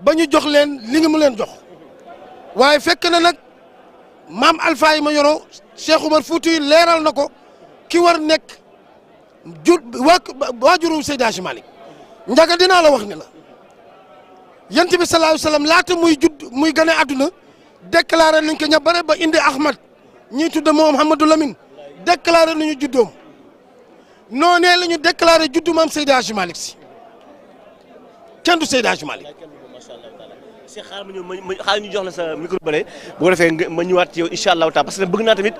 ba ñu jox leen li nga mu leen jox waaye fekk na nag maam Alpha yi ma yoroo Cheikh Umar Fouti leeral na ko ki war nekk waajuru Seydi Hadji Malick Njaga dinaa la wax ni la yonent bi sallallahu alayhi wa sallam laata muy gane àdduna déclaré nañ ko ña bare ba indi Ahmad ñii tudde Mouhamadou Lamine déclaré nañu juddoom noonee la ñu déclaré juddu maam Seydi Hadji Malick si kenn du Seydi Hadji Malick. si xaar ma ñëw xaar ñu jox la sa micro bële bu ko defee ma ñëwaat ci yow incha allahu taala parce que bëgg naa tamit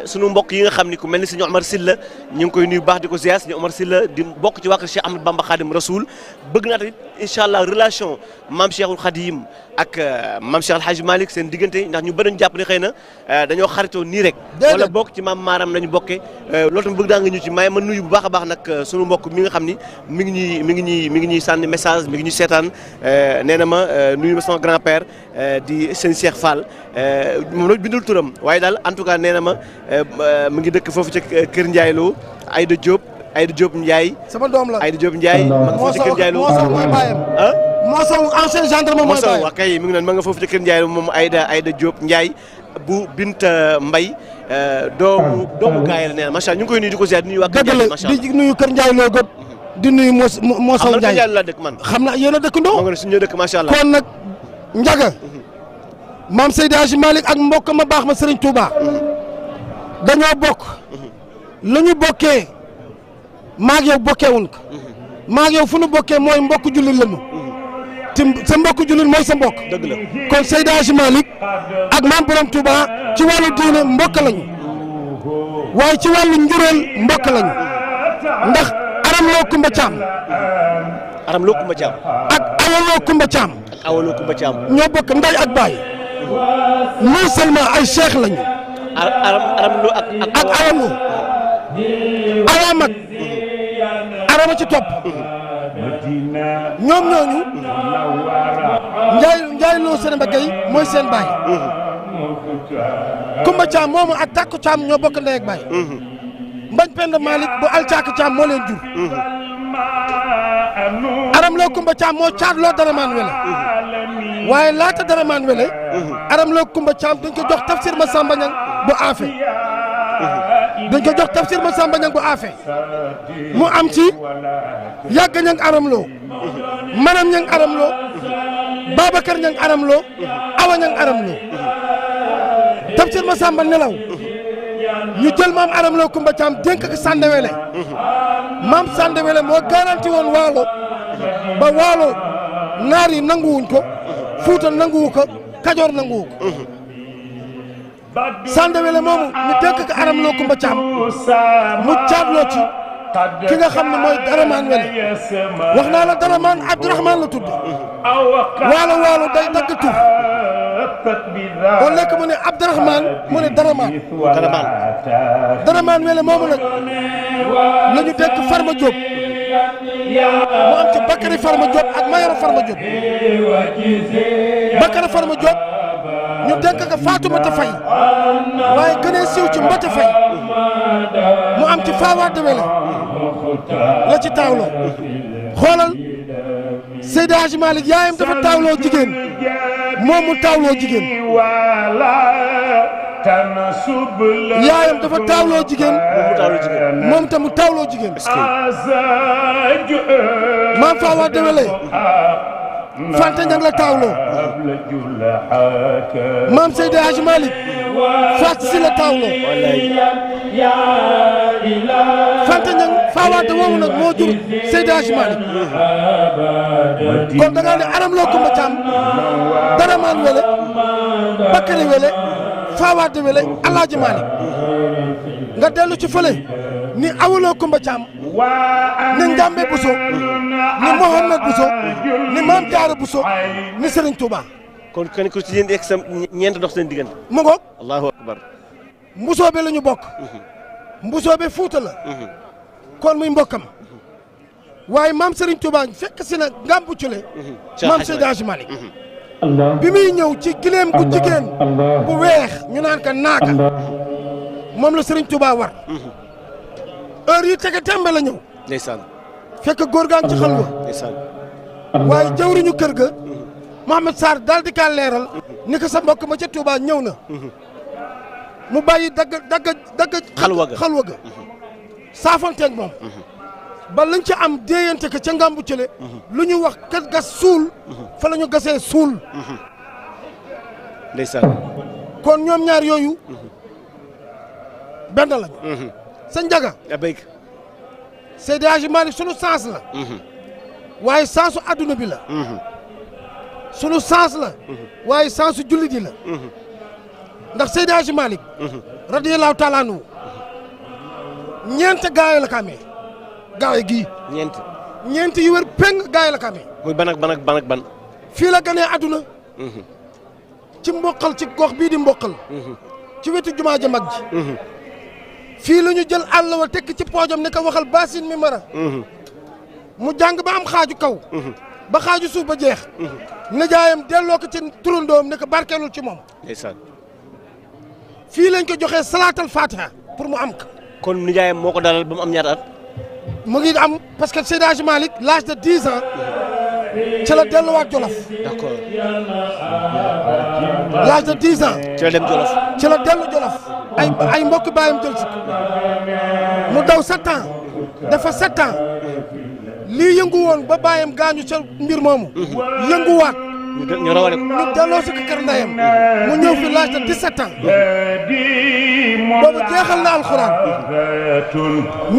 sunu mbokk yi nga xam ni ku mel ni sëñ Omar Sylla ñu ngi koy nuyu baax di ko ziar sëñ Omar Sylla di bokk ci waa kër Cheikh Ahmadou Bamba Khadim Rasoul bëgg naa tamit incha allah relation maam Cheikhul Khadim ak maam Cheikh El Hadj Malick seen diggante ndax ñu bëri ñu jàpp ne xëy na dañoo xaritoo nii rek. wala bokk ci maam Maaram lañu bokkee loolu tamit bëgg naa nga ñu ci may ma nuyu bu baax a baax nag sunu mbokk mi nga xam ni mi ngi ñuy sànni message mi ngi ñuy seetaan nee na ma nuyu ma sama grand père di sëñ Cheikh Fall moom la bindul turam waaye daal en tout cas nee na ma mi ngi dëkk foofu ca Kër Ndiaye Lo Aïda Diop Ndiaye. sama doom la Aïda Diop Ndiaye. ma nga foofu ca Kër Ndiaye Lo moo mooy baayam. ah. Moosow ancien gendarme mooy baayam. Moosow kay mi ngi noonu ma nga foofu ca Kër Ndiaye Lo moom Aïda Diop Ndiaye bu Binta Mbaye doomu gaay la nee na macha allah ñu ngi koy nuyu di ko ziar di nuyu waa Kër Ndiaye macha allah di nuyu Kër Ndiaye Lo gëpp di nuyu Moosow Ndiaye la dëkk man xam na yéen a dëkkandoo. moo nga ne suñu dëkk macha allah kon nag Njaga maam Seydi Hadji Malick ak mbokk ma baax ma Serigne Touba dañoo bokk la ñu bokkee maag yow bokkeewuñ ko maag yow fu nu bokkee mooy mbokk jullit lañu te sa mbokk jullit mooy sa mbokk. dëgg la kon Seydi Hadji Malick ak maam Borom Touba ci wàllu diine mbokk lañu waaye ci wàllu njureel mbokk lañu ndax aram loo Kumba Caam aram loo Kumba Caam ak awaloo Kumba Caam awaloo Kumba Caam ñoo bokk nday ak baay non seulement ay cheikh lañu. aram loo ak awamu awa mag arama ci topp ñoom ñooñu njaay loo seen mbagay mooy seen baay Kumba Caam moomu ak Takku Caam ñoo bokk ndey ak baay Mbañ Penda Malick bu Alcaaka Caam moo leen jur aram loo Kumba Caam moo caat loo Daramaan Wele waaye laata Daramaan Wele aram loo Kumba Caam dañ ko jox tafsir ma Samba Ñang bu aafe dañ ko jox tafsir ma Samba Ñang bu aafe mu am ci yàgg ñang aram loo manam ñang aram loo Babacar ñang aram loo awa ñang aram loo tafsir ma Samba nelaw ñu jël maam aram loo Kumba Caam dénk ko Sandewele maam Sandewele moo garanti woon waalo ba waalo naar yi nanguwuñ ko Fuuta nanguwu ko Kajoor nanguwu ko Sandewele moomu ñu dénk ko aram loo Kumba Caam mu caatloo ci ki nga xam ne mooy Daramaan Wele wax naa la Daramaan Abdourahman la tudd waalo day dagg tur au lieu que mu ne Abdourahman mu ne Daramaan Wele moomu nag la ñu dénk Farma Diop mu am ci Bakary Farma Diop ak Mayoro Farma Diop Bakary Farma Diop ñu dénk ko Fatoumata Faye waaye gënee siiw ci Mbata Faye mu am ci Fawade Wele la ci taawloo xoolal Seydi Hadji Malick yaayam dafa taawloo jigéen moom mu taawloo jigéen yaayam dafa taawloo jigéen moom tam mu taawloo jigéen maam Fawade Wele Fanta Ñang la taawloo maam Seydi Hadji Malick Fatou Si la taawloo Fanta Ñang Fawade woowu nag moo jur Seydi Hadji Malick kon da ngaa ne aram loo Kumba Caam Daramaan Wele Bakary Wele Fawade Wele Alaaji Malick nga dellu ci fële ni awaloo Kumba Caam ni Njambe Buso ni Mohamed Buso ni Maam Jaara Buso ni Serigne Touba. kon kenn ku ci yéen di sa ñeent dox seen diggante. mu ngoog allahu akbar. Mbusoobe la ñu bokk. Mbusoobe Fuuta la. kon muy mbokkam. waaye maam Serigne Touba fekk si na Ngambu Cule. maam Seydi Hadji Malick. bi muy ñëw ci gileem gu jigéen bu weex ñu naan ka naaga moom la Serigne Touba war. heure yi tege tembe la ñëw. ndeysaan. fekk góor gaa ngi ci xalwa. ndeysaan. waaye jawriñu kër ga Mohamed Sarr daal di kaa leeral ni ko sa mbokk ma ca Touba ñëw na mu bàyyi dagg xalwa ga saafonteeg moom ba lañ ca am déeyante ko ca ngambu cële lu ñu wax kat gas suul fa la ñu gasee suul ndeysaan kon ñoom ñaar yooyu benn lañu sa njaga Seydi Hadji Malick sunu sens la waaye sensu adduna bi la sunu sens la waaye sensu jullit yi la ndax Seydi Hadji Malick radiyallahu taala anhu ñeent gaay la ka amee gaay gii ñeent yu wër peng gaay la ka amee muy ban ak ban fii la ganee adduna ci mboqal ci gox bii di mboqal ci wetu jumaa ja mag ji fii la ñu jël àll wa tekk ci poojam ne ko waxal basin mi mara mu jàng ba am xaaju kaw ba xaaju suuf ba jeex nijaayam delloo ko ci turandoom ne ko barkeelul ci moom ndeysaan fii lañ ko joxee salaatal fatiha pour mu am ko kon nijaayam moo ko dalal ba mu am ñaata at mu ngi am parce que Seydi Hadji Malick l'âge de 10 ans ci la delluwaat Jolof d'accord l'âge de 10 ans ci la dem Jolof ci la dellu Jolof ay mbokk baayam jël si mu daw 7 ans dafa 7 ans lii yëngu woon ba baayam gaañu ca mbir moomu yënguwaat ñu rawale ko ñu delloo si ko kër ndeyam mu ñëw fi l'âge de 17 ans boobu jeexal na alxuraan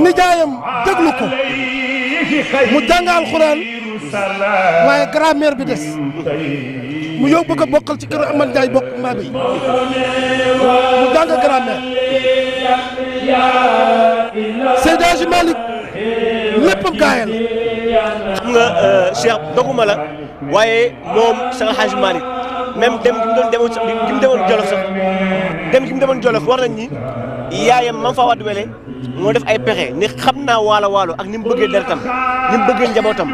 nijaayam déglu ko mu jàng alxuraan waaye grammaire bi des mu yóbbu ko bokkal ci kër Amane Ndiaye bokk maa bi mu jàng grammaire Seydi Hadji Malick léppam gaayal xam nga Cheikh doguma la waaye moom Seydi Hadji Malick même dem gi mu demoon Jolof sax dem gi mu demoon Jolof war nañ ni yaayam Mame Fawade Wele moo def ay pexe ni xam naa waalo ak ni mu bëggee deretam ni mu bëggee njabootam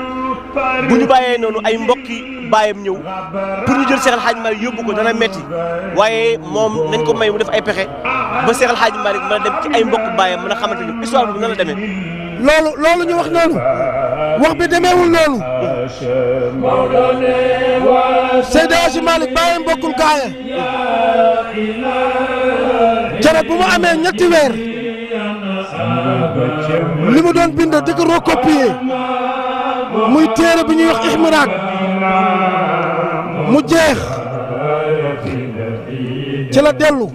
bu ñu bàyyee noonu ay mbokki baayam ñëw pour ñu jël Seydi Hadji Malick yóbbu ko dana metti waaye moom nañ ko may mu def ay pexe ba Seydi Hadji Malick mën a dem ci ay mbokk baayam mën a xamante ni histoire bi nan la demee. loolu ñu wax noonu wax bi demeewul noonu Seydi Hadji Malick baayam bokkul gaaya jarab bu mu amee ñetti weer li mu doon bind di ko recopier muy téere bi ñuy wax Ihmiraat mu jeex ci la dellu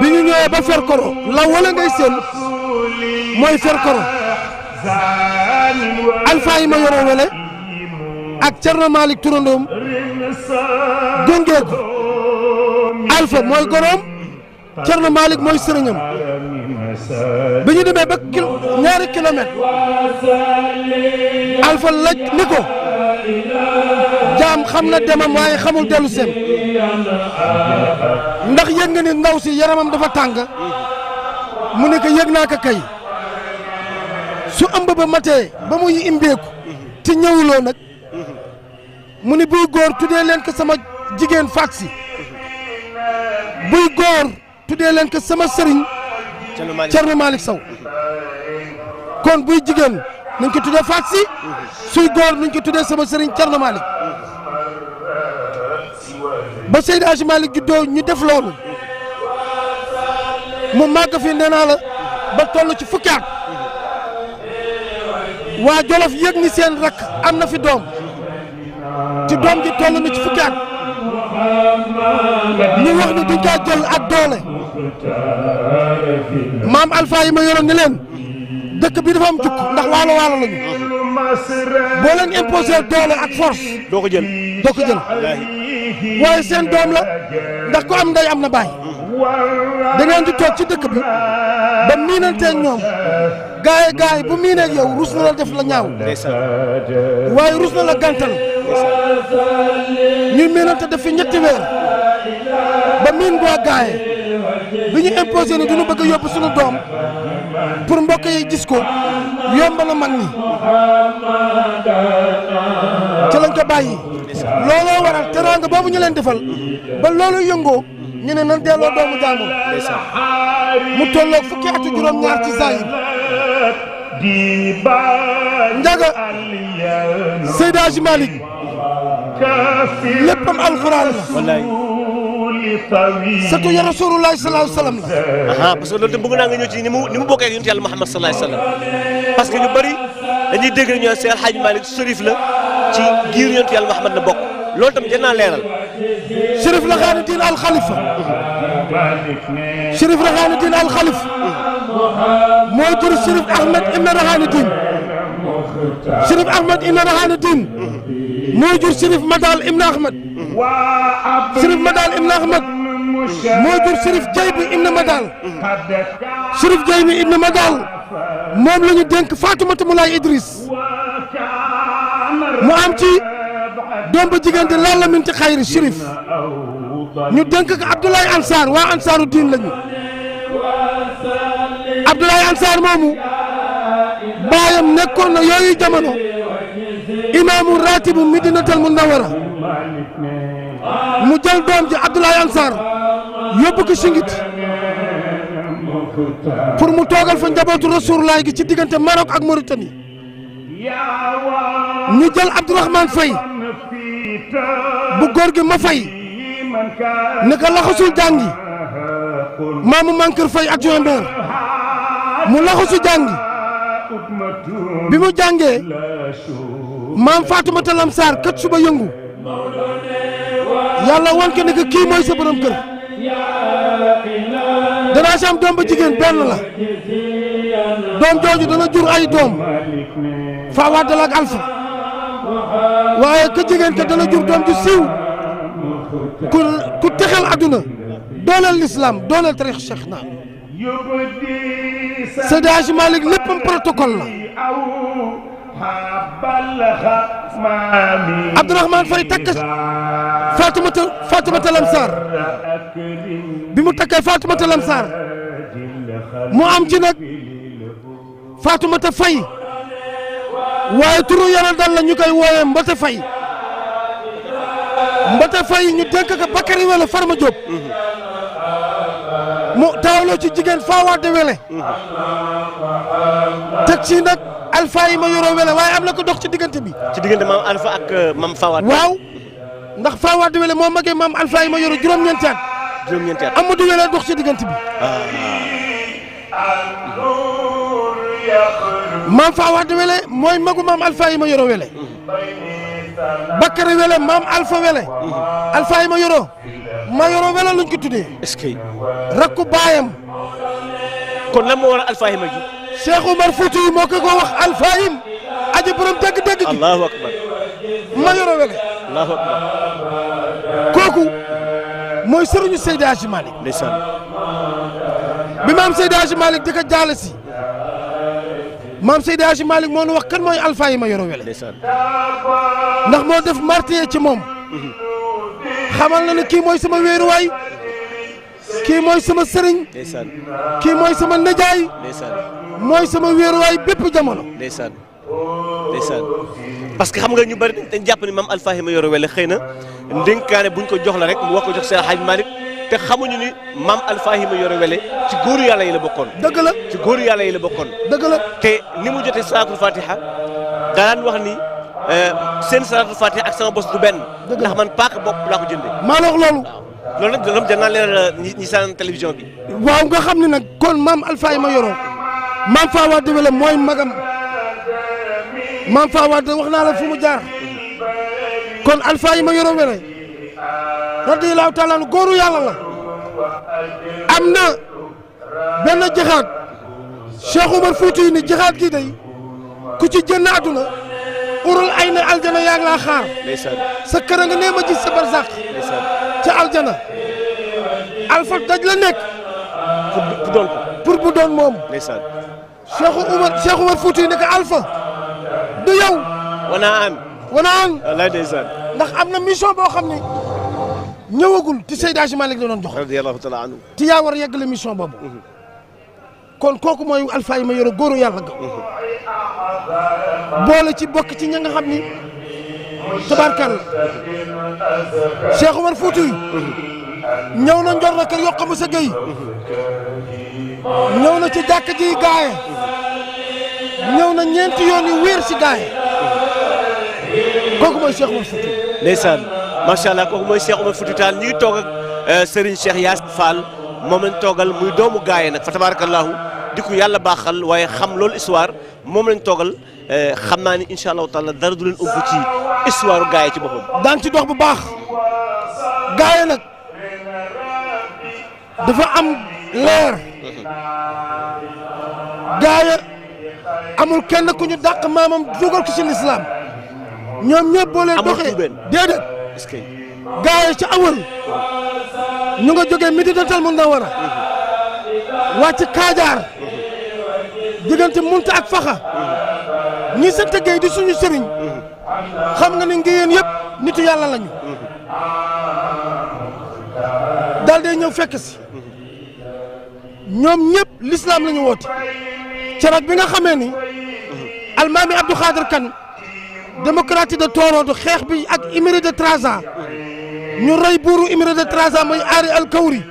bi ñu ñëwee ba Ferkoro la wala ngay seen mooy Ferkoro alpha yi ma yoroo wele ak Cerno Malick turandoom gongeeku alpha mooy goroom Cerno Malick mooy sëriñam bi ñu demee ba ñaari kilomètre alpha laj ni ko jaam xam na demam waaye xamul dellu seen ndax yëg nga ni ndaw si yaramam dafa tàng mu ne ko yëg naa ko kay su ëmb ba matee ba muy imbeeku te ñëwuloo nag mu ni buy góor tuddee leen ko sama jigéen faat si buy góor tuddee leen ko sama sëriñ Cerno Malick Sow kon buy jigéen nañ ko tuddee faat si suy góor nañ ko tuddee sama sëriñ Cerno Malick ba Seydi Hadji Malick juddoo ñu def loolu mu màgg fi nee naa la ba toll ci fukki at waa Jolof yëg ni seen rakk am na fi doom ci doom ji toll na ci fukki at ñu wax ni duñ kaa jël ak doole maam Alpha yi ma yoroon ni leen dëkk bi dafa am jukk ndax waalo lañu boo leen imposé doole ak force doo ko jël waaye seen doom la ndax ko am ndey am na baay da ngeen di toog ci dëkk bi ba miinanteeg ñoom gaay bu miineeg yow rus na la def la ñaaw waaye rus na la gàntal ñu miinante def fi ñetti weer ba miin boo gaay bi ñu imposé ni duñu bëgg a yóbbu suñu doom pour mbokk yi gis ko yomb na mag ñi ci lañ ko bàyyi looloo waral teraanga boobu ñu leen defal ba loolu yëngoo ñu ne nan delloo doomu jàmbur mu tolloog fukki atu juróom-ñaar ci zahir njaga Seydi Hadji Malick léppam alxuraan la. wallaay. surtout ya Rasulullah sallallahu alayhi wa sallam la. parce que loolu tam bëgg naa nga ñëw ci ni mu bokkee ak yonent yàlla Muhammad sallallahu alayhi wa sallam parce que ñu bëri dañuy dégg ñu Seex Alxaaji Malick Chérif la ci giir yonent yàlla Muhammad la bokk loolu tam jël naa leeral. Chérif Raxaani Diin al Xalifa. Chérif Raxaani Diin al Xalifa. moo jur Chérif Ahmed Ibn Raxaani Diin. Chérif Ahmed Ibn Raxaani Diin. moo jur Chérif Madal Ibn Ahmed. Chérif Madal Ibn Ahmed. moo jur Chérif Jaybi Ibn Madal. Chérif Jaybi Ibn Madal. moom la ñu dénk Faatumata Moulay Idriss. mu am ci doom ba jigéen di Lalla Minti Xayri Chérif. ñu dénk ko Abdoulaye Ansar waa Ansaaru Diin lañu. Abdoulaye Ansar moomu. baayam nekkoon na yooyu jamono. imaamu ratibu Medinatul Munawwara. mu jël doom ji Abdoulaye Ansar yóbbu ko Singit pour mu toogal fa njabootu Rasulullah gi ci diggante Maroc ak Mauritanie ñu jël Abdourahmane Faye bu góor gi ma fay ne ko laxasul jàngi maamu Mankeur Faye adjoint maire mu laxasu jàngi bi mu jàngee maam Fatoumata Lamsar kat suba yëngu yàlla wan ko ne que kii mooy sa borom kër danaa si am doom ba jigéen benn la doom jooju dana jur ay doom Fawade ak Alpha waaye ka jigéen ka dana jur doom ju siiw ku texal adduna dooleel l'islam dooleel tarix Cheikh na Seydi Hadji Malick léppam protocole la. Abdourahmane Faye takk Fatoumata Lamsar bi mu takkee Fatoumata Lamsar mu am ci nag Fatoumata Faye waaye turu yàlla dal la ñu koy wooyee Mbote Faye Mbote Faye ñu dénk ko Bakary Wele Farma Diop mu taawloo ci jigéen Fawade Wele teg ci nag Alpha yi ma yoroo Wele waaye am na ko dox ci diggante bi. ci diggante maam Alpha ak maam Fawade. waaw ndax Fawade Wele moo magee maam Alpha yi ma yoroo juróom-ñeenti at. juróom-ñeenti at Amadou Wele dox ci diggante bi. maam Fawade Wele mooy magu maam Alpha yi ma yoroo Wele. Bakary Wele maam Alpha Wele. Alpha yi ma yoroo Wele luñ ko tuddee. est-ce que. rakku baayam. kon lan moo war a Alpha yi ma ji. Cheikh Oumar Foutiyou moo ko wax Alfahim aji borom dëgg-dëgg gi. Allahu akbar. ma yoroo Wele. Allahu akbar. kooku mooy sëriñu Seydi Hadji Malick. ndeysaan. bi maam Seydi Hadji Malick di ko jaale si maam Seydi Hadji Malick moo nu wax kan mooy Alpha yi ma yoroo Wele. ndeysaan. ndax moo def martyr ci moom. xamal na ne kii mooy sama wéeruwaay kii mooy sama sëriñ. ndeysaan. kii mooy sama nijaay. ndeysaan. mooy sama wéeruwaay bépp jamono. ndeysaan. ndeysaan. parce que xam nga ñu bari dañ jàpp ni maam Alpha yi ma yoroo Wele xëy na ndénkaane buñ ko jox la rek mu wax ko jox Seex Alxaaji Malick te xamuñu ni maam Alpha yi ma yoroo Wele ci góoru yàlla yi la bokkoon. dëgg la ci góoru yàlla yi la bokkoon. dëgg la te ni mu jotee salaatul fatiha daan wax ni seen salaatul fatiha ak sama bos du benn. ndax man paaka bopp laa ko jëndee. maa wax loolu. loolu nag loolu danaa leeral ñi saan télévision bi. waaw nga xam ne nag kon maam Alpha yi ma yoroo maam Fawade Wele mooy magam maam Fawade wax naa la fu mu jaar kon Alpha yi ma yoroo Wele radiyallahu taala anu góoru yàlla la am na benn jixaat Cheikh Oumar Foutiyou ni jixaat gi day ku ci jënd àdduna urul ay na aljana yaa ngi laa xaar. ndeysaan. sa kër nga nee ma gis sa barzaq ndeysaan. ca aljana Alpha daj la nekk pour doon ko. pour bu doon moom. ndeysaan. Cheikh Oumar Foutiyou ne ko Alpha du yow. wanaan. wallaay ndeysaan. ndax am na mission boo xam ne ñëwagul ti Seydi Hadji Malick la doon jox. radiyallahu taala anhu. ti yaa war a yeggale mission boobu. kon kooku mooy Alpha yi ma yore góoru yàlla ga boole ci bokk ci ña nga xam ni tabarkalla Cheikh Oumar Foutiyou ñëw na njor na kër yokk mu sa géy ñëw na ci jàkk ji gaaye ñëw na ñeenti yoon yu wéer si gaaye kooku mooy Cheikh Omar Fouti. ndeysaan macha allah kooku mooy Cheikh Omar Fouti Tall ñu ngi toog ak Serigne Cheikh Yass Fall moom lañ toogal muy doomu gaaye nag fa tabarakallahu di ko yàlla baaxal waaye xam loolu histoire moom lañ toogal xam naa ni incha allahu taala dara du leen ëmb ci histoire gaaye ci boppam. daan ci dox bu baax gaaye nag dafa am leer gaaye amul kenn ku ñu dàq maamam dugal ko ci lislaam ñoom ñëpp boo leen doxee déedéet est-ce que gaaye ci awal ñu nga jógee Madinatul Munawwara wàcc Kaajaar diggante Munta ak Faxa ñi sant Géey di suñu sëriñ xam nga ni ngeen yëpp nitu yàlla lañu daal day ñëw fekk si ñoom ñëpp l'islam la ñu woote carat bi nga xamee ni almaami Abdou Khader Kane démocratie de Toronto xeex bi ak émirat de Trarza ñu rey buuru émirat de Trarza mooy Ari al Kawri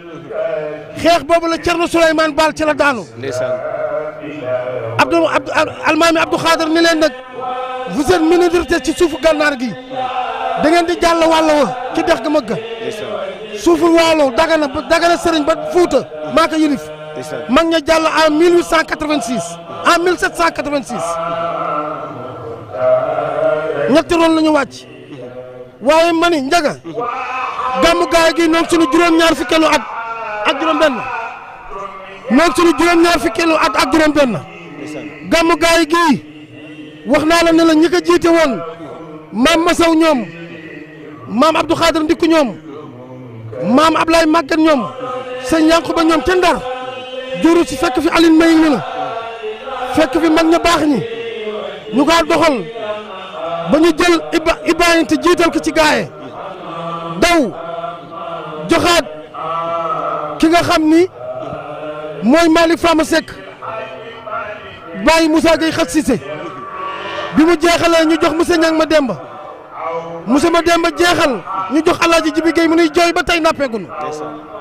xeex boobu la Cerno Souleymane Baal ci la daanu almaami Abdou Khader ni leen nag vous êtes minorité ci suufu gànnaar gi da ngeen di jàll wàll wa ci dex ga mëgga suufu waalo dagana sëriñ ba Fuuta maa ko yilif mag ña jàll en 1886 en 1786 ñetti ron la ñu wàcc waaye mani njaga gàmmu gaay gi noog suñu juróom-ñaar fukkeelu at ak juróom-benn noog suñu juróom-ñaar fukkeelu at ak juróom-benn gàmmu gaay gi wax naa la ne la ñi ko jiite woon maam Masaw ñoom maam Abdou Khader Ndikku ñoom maam Ablaye Maguette ñoom sëñ Yankuba ñoom ca Ndar juru si fekk fi Aline May ni la fekk fi mag ña baax ñi ñu kaa doxal ba ñu jël Ibrahima te jiital ko ci gaaye daw joxaat ki nga xam ni mooy Malick Fama Seck bàyyi Moussa Gueye xat Cissé bi mu jeexalee ñu jox monsieur Niang ma Demba jeexal ñu jox Alaaji Jibi Gueye mu nuy jooy ba tey nappeegunu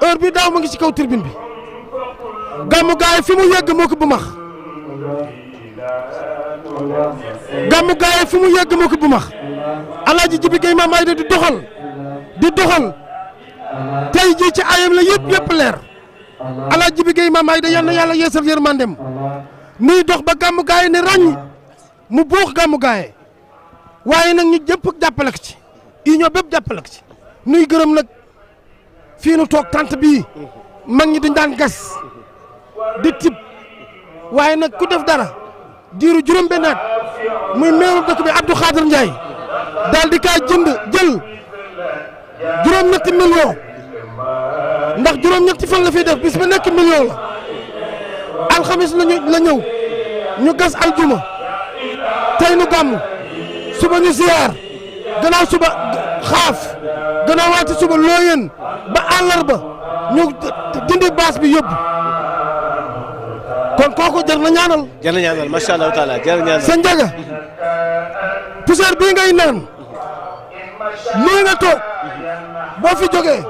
heure bi daaw mu ngi ci kaw tribune bi gàmmu gaay fi mu yegg moo ko bu max gàmmu gaay fi mu yegg moo ko bu max Alaaji Jibi Gueye maam Ayda di doxal tey jii ci ayam la yëpp leer Alaaji Jibi Gueye maam Ayda yal na yàlla yeesal yërmandem nuy dox ba gàmmu gaay ne ràññ mu buux gàmmu gaay waaye nag ñu jëpp jàppale ko ci union bépp jàppale ko ci nuy gërëm nag fii nu toog tant bii mag ñi dañ daan gas di tib waaye nag ku def dara diiru juróom benn at muy meeru dëkk bi Abdou Khader Ndiaye daal di kaa jël juróom-ñetti million ndax juróom-ñetti fan la fiy def bis ba nekk million la alxamis la ñëw ñu gas aljuma tey nu gàmmu suba ñu ziyaar gannaaw suba xaaf gannaaw waati suba looyeen ba àllarba ñu dindi baas bi yóbbu kon kooku jar na ñaanal. jar na ñaanal macha allah taala jar na ñaanal. sa njaga poussière bii ngay naan lii nga toog boo fi jógee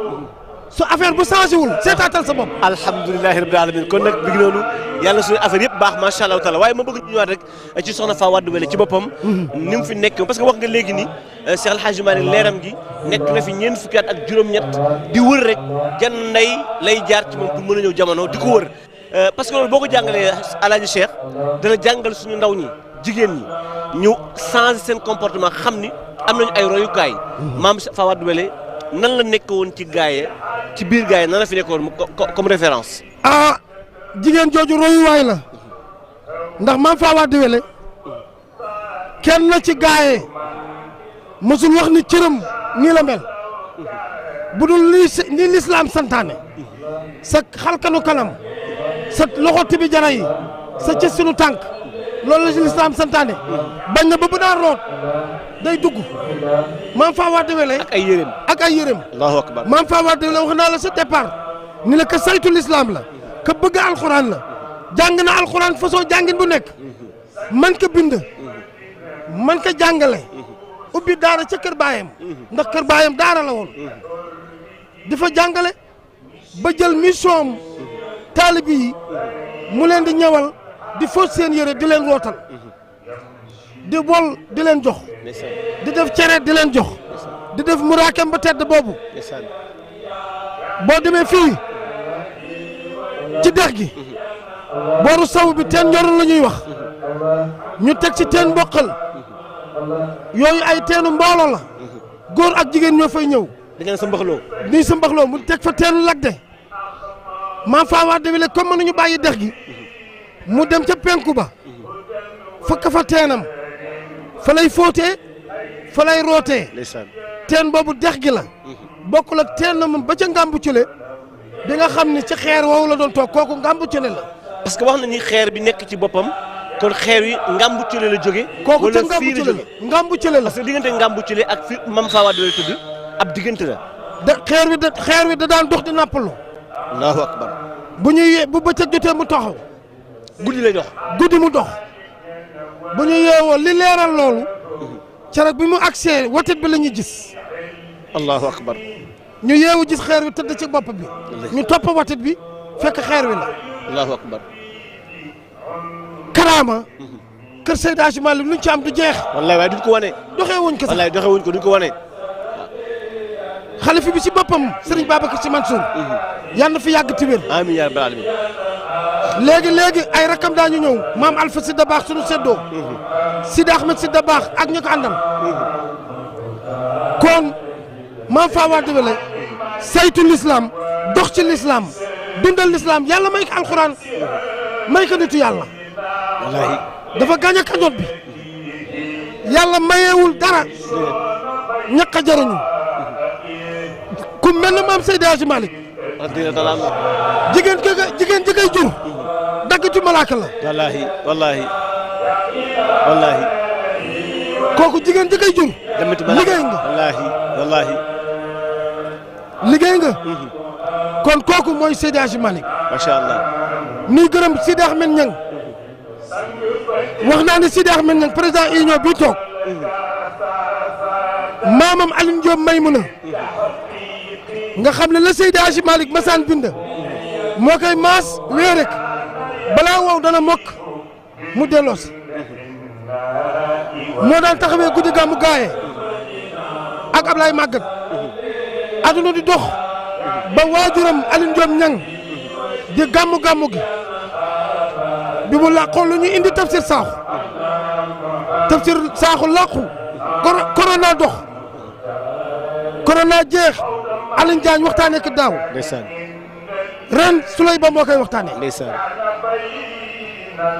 su affaire bu changé wul seetaatal sa bopp. alhamdulilahi rabbil alamin kon nag bi ngi noonu yàlla suñu affaire yëpp baax macha allah taala waaye ma bëgg ñu ñëwaat rek ci soxna Fa Wade Wele ci boppam. ni mu fi nekk parce que wax nga léegi ni Cheikh El Hadj Malick leeram gi nekk na fi ñeent fukki at ak juróom-ñett di wër rek jan ndey lay jaar ci moom pour mën a ñëw jamono di ko wër parce que loolu boo ko jàngalee Alaaji Cheikh dana jàngal suñu ndaw ñi jigéen ñi ñu changer seen comportement xam ni am nañu ay royukaay maam Fa Wade Wele nan la nekk woon ci gaaye ci biir gaaye nan la fi nekkoon comme référence. jigéen jooju royuwaay la ndax maam Fa Wade Wele kenn ci gaaye mësul wax ni cëram nii la mel bu dul lii lislaam santaane sa xalkanu kanam sa loxo tibi jara yi sa cëstinu tànk loolu la si lislaam santaane bañ na ba bu daan root day dugg maam Fa Wade Wele ak ay yéreem allahu akbar maam Fa Wade Wele wax naa la sa départ ni la ka saytu lislaam la ka bëgg alxuraan la jàng na alxuraan façon jàngin bu nekk man ka bind man ka jàngale ubbi daara ca kër baayam ndax kër baayam daara la woon dafa jàngale ba jël mission taalibi yi mu leen di ñëwal di fóot seen yére di leen rootal di bol di leen jox di def cere di leen jox di def muraakem ba tedd boobu boo demee fii ci dex gi booru saw bi teen ñorul la ñuy wax ñu teg ci teen mboqal yooyu ay teenu mbooloo la góor ak jigéen ñoo fay ñëw da ngeen sa mbaxloo nii sa mbaxloo mu teg fa teenu lagde maam Fawade bi le comme mënuñu bàyyi dex gi mu dem ca penku ba fukk fa teenam fa lay fóotee fa lay rootee teen boobu dex gi la bokkul ak teen na moom ba ca ngàmbu cule bi nga xam ni ci xeer woowu la doon toog kooku ngàmbu cule la parce que wax na ni xeer bi nekk ci boppam kon xeer yi ngàmbu cule la jóge kooku ca ngàmbu cule la ngàmbu cule la parce que diggante ngàmbu cule ak fi Mame Fawade lay tudd ab diggante la da xeer wi da daan dox di nappalu allahu akbar bu ñuy bu bëccëg jotee mu taxaw guddi lay dox guddi mu dox bu ñu yeewoo li leeral loolu carag bi mu agsee watit bi la ñuy gis allahu akbar ñu yeewu gis xeer wi tëdd ci bopp bi ñu topp watit bi fekk xeer wi la allahu akbar karaama kër Seydi Hadji Malick luñ ci am du jeex wallaay waaye duñ ko wane doxee wuñ ko sax wallaay doxee wuñ ko duñ ko wane xalifa bi ci boppam Serigne Babacar Sy Mansour yal na fi yàgg ti wér amiin yaa rabbal aalamiin léegi ay rakam daañu ñëw maam Alpha Sy Dabakh suñu seddoo Sidi Ahmed Sy Dabakh ak ñu ko àndal kon Mame Fawade Wele saytu l'islam dox ci l'islam dundal l'islam yàlla may ko alxuraan may ko nitu yàlla wallaahi dafa gaañ a kañot bi yàlla mayeewul dara ñàkk a jariñu ku mel ne maam Seydi Hadji Malick jigéen ji koy jur daggatu malaaka la wallaahi wallaahi wallaahi kooku jigéen ji koy jur liggéey nga wallaahi wallaahi liggéey nga kon kooku mooy Seydi Hadji Malick macha allah nuy gërëm Sidi Ahmed Niang wax naa ne Sidi Ahmed Niang président union bii toog maamam Alioune Diop Maymouna nga xam ne la Seydi Hadji Malick masaan bind moo koy maas wee rek balaa wow dana mokk mu delloosi moo daan taxawee guddi gàmmu gaaye ak Ablaye Maguette aduna di dox ba waajuram Alioune Diop Niang di gàmmu gi bi mu làqoo lu ñu indi tafsir saaxu làqu corona dox corona jeex Alioune Diagne waxtaanee ko daaw ndeysaan ren Souley Ba moo koy waxtaanee ndeysaan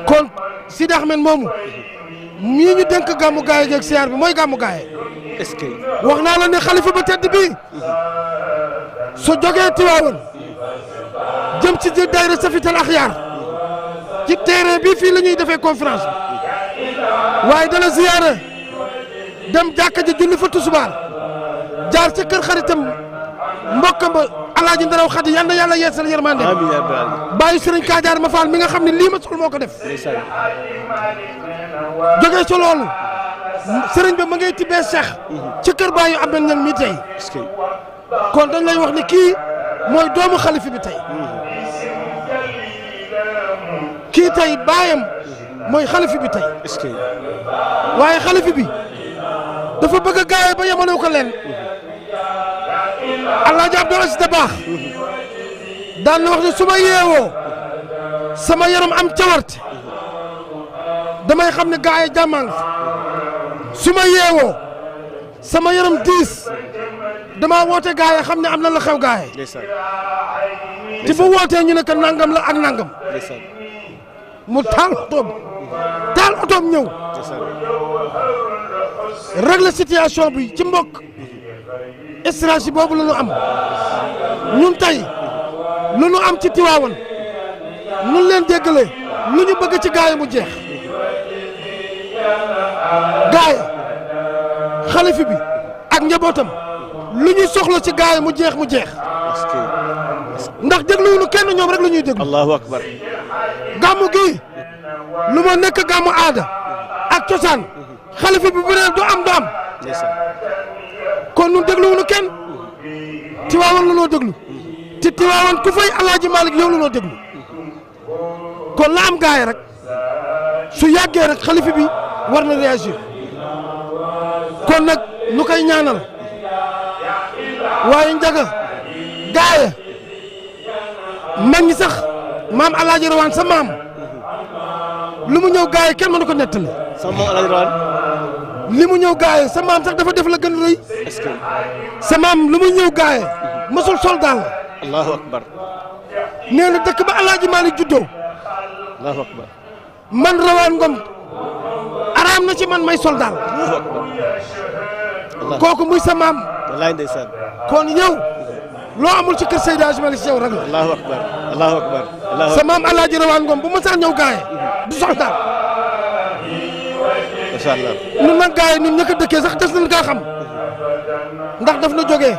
kon Sidi Ahmed moomu mii ñu dénk gàmmu gaaye geeg siyaar bi mooy gàmmu gaaye est-ce que wax naa la ne xalifa ba tedd bii su jógee Tiwaawan jëm ci daayira Safital Axyaar ci terrain bi fii la ñuy defee conférence bi waaye dana ziyaara dem jàkka ji julli fa tusubaar jaar ci kër xaritam mbokkam ba alaaji Ndaraw Xadi yal na yàlla yeesal yërmande amiin yaa rabbal aalamiin bàyyi sëriñ Kaajaar ma faal mi nga xam ne lii ma sol moo ko def ndeysaan jógee ci loolu sëriñ bi ma ngay tibbee Cheikh ci kër baayu Ahmed Niang mi tey est-ce que kon dañ lay wax ni kii mooy doomu xalifa bi tey kii tey baayam mooy xalifa bi tey est-ce que waaye xalifa bi dafa bëgg a gaawee ba yemalewu ko leen Alaaji Abdou Aziz Dabakh daan na wax ne su ma yeewoo sama yaram am cawarte damay xam ne gaa yi jàmmaa su ma yeewoo sama yaram diis dama woote gaa yi xam ne am na la xew gaa yi ndeysaan te bu wootee ñu ne que nangam la ak nangam ndeysaan mu taal otoom ñëw ndeysaan régler situation bi ci mbokk stratégie boobu la ñu am ñun tey lu ñu am ci Tiwaawan ñun leen déggalee lu ñu bëgg ci gaay mu jeex gaay xalifa bi ak njabootam lu ñu soxla ci gaay mu jeex est-ce que ndax dégluwuñu kenn ñoom rek la ñuy déglu allahu akbar gàmmu gi lu ma nekk gàmmu aada ak cosaan xalifa bi bu ne du am ndeysaan kon ñun dégluwuñu kenn Tiwaawan la noo déglu te Tiwaawan ku fay Alaaji Malick yow la noo déglu kon la am gaay rek su yàggee rek xalifa bi war na réagir kon nag nu koy ñaanal waaye njaga gaaya mag ñi sax maam Alaaji Rawaan sa maam lu mu ñëw gaaya kenn mënu ko nettali. sama maam Alaaji Rawaan li mu ñëw gaaya sa maam sax dafa def la gën a rëy. est-ce que. sa maam lu mu ñëw gaaya mësul sol daal. allahu akbar. nee na dëkk ba Alaaji Maalik juddoo. allahu akbar. man Rawaan Ngom araam na ci man may sol daal. allahu akbar. kooku muy sa maam. wallaay ndeysaan. kon yow loo amul ci kër Seydi Hadji Malick si yow rek la. allahu akbar. allahu akbar. allahu sa maam Alaaji Rawaan Ngom bu ma saa ñëw gaaya du sol daal. macha allah. ñun nag gaaya ñun ñëkk a dëkkee sax des nañ kaa xam ndax daf na jógee.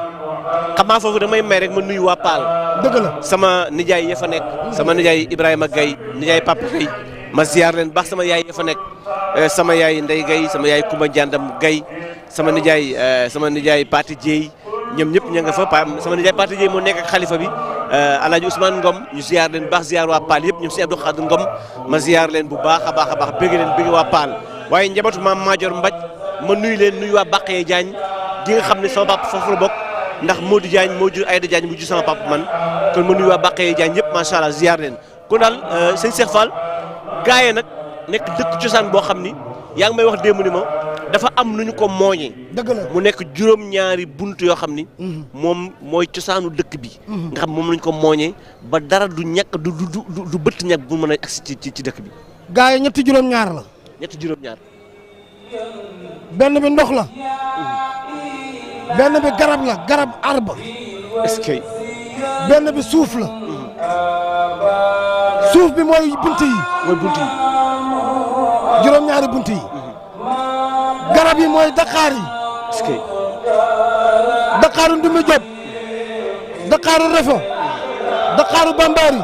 xam naa foofu damay may rek ma nuyu waa Paal. dëgg la sama nijaay ya fa nekk. sama nijaay Ibrahima Gaye nijaay Papa Gaye ma ziar leen baax sama yaay ya fa nekk. sama yaay Ndey Gaye sama yaay Kumba Jandam Gaye sama nijaay Pati Dieye ñoom ñëpp ña nga fa sama nijaay Pati Dieye moo nekk ak xalifa bi Alaaji Ousmane Ngom ñu ziar leen baax ziar waa Paal yëpp ñoom si Abdou Khadir Ngom ma ziar leen bu baax a baax bëgg leen bëgg waa Paal waaye njabootu maam Madior Mbaj ma nuyu leen nuyu waa Baqee Diagne di nga xam ne sama papa foofu la bokk ndax Modou Diagne moo jur Aïda Diagne mu jur sama papa man kon ma nuyu waa Baqee Diagne yëpp macha allah ziar leen kon daal sëñ Cheikh Fall gaayee nag nekk dëkk cosaan boo xam ni yaa ngi may wax démb ni ma dafa am nu ñu ko mooñee. dëgg la mu nekk juróom-ñaari bunt yoo xam ni. moom mooy cosaanu dëkk bi. nga xam moom lañ ko mooñee ba dara du ñàkk du bëtt ñàkk bu mën a agsi ci dëkk bi. gaa yi ñetti juróom-ñaar la. ñetti juróom-ñaar. benn bi ndox la. benn bi garab la garab arba. est-ce que. benn bi suuf la. suuf bi mooy bunt yi. mooy bunt yi. juróom-ñaari bunt yi. garab yi mooy Dakar yi. est-ce que. Dakaru Ndoumbé Diop. Dakaru Refo. Dakaru Bambari.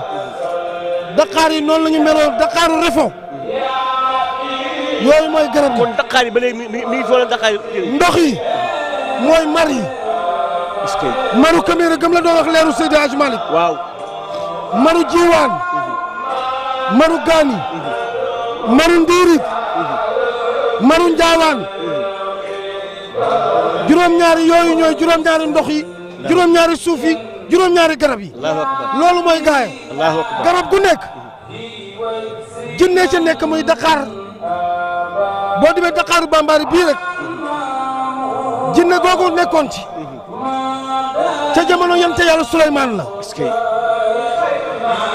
Dakar yi noonu la ñu meloo Dakaru Refo. yooyu mooy garab yi. kon Dakar yi ba léegi mi ngi foog Dakar yi. ndox yi mooy mar yi. est-ce que. maru Camara gëm la doon wax leeru Seydi Hadji Malick. waaw. maru Jiwaan. maru Gaani. maru Ndiirit. maru Njaawaan. juróom-ñaari yooyu ñooy juróom-ñaari ndox yi. juróom-ñaari suuf yi juróom-ñaari garab yi. allahu akbar. loolu mooy gaay. allahu akbar. garab gu nekk. jinne ca nekk muy Dakar. boo demee Dakaru Bambari bii rek. jinne googu nekkoon ci. ca jamono yonent Yàlla Suleymaan la. est-ce que.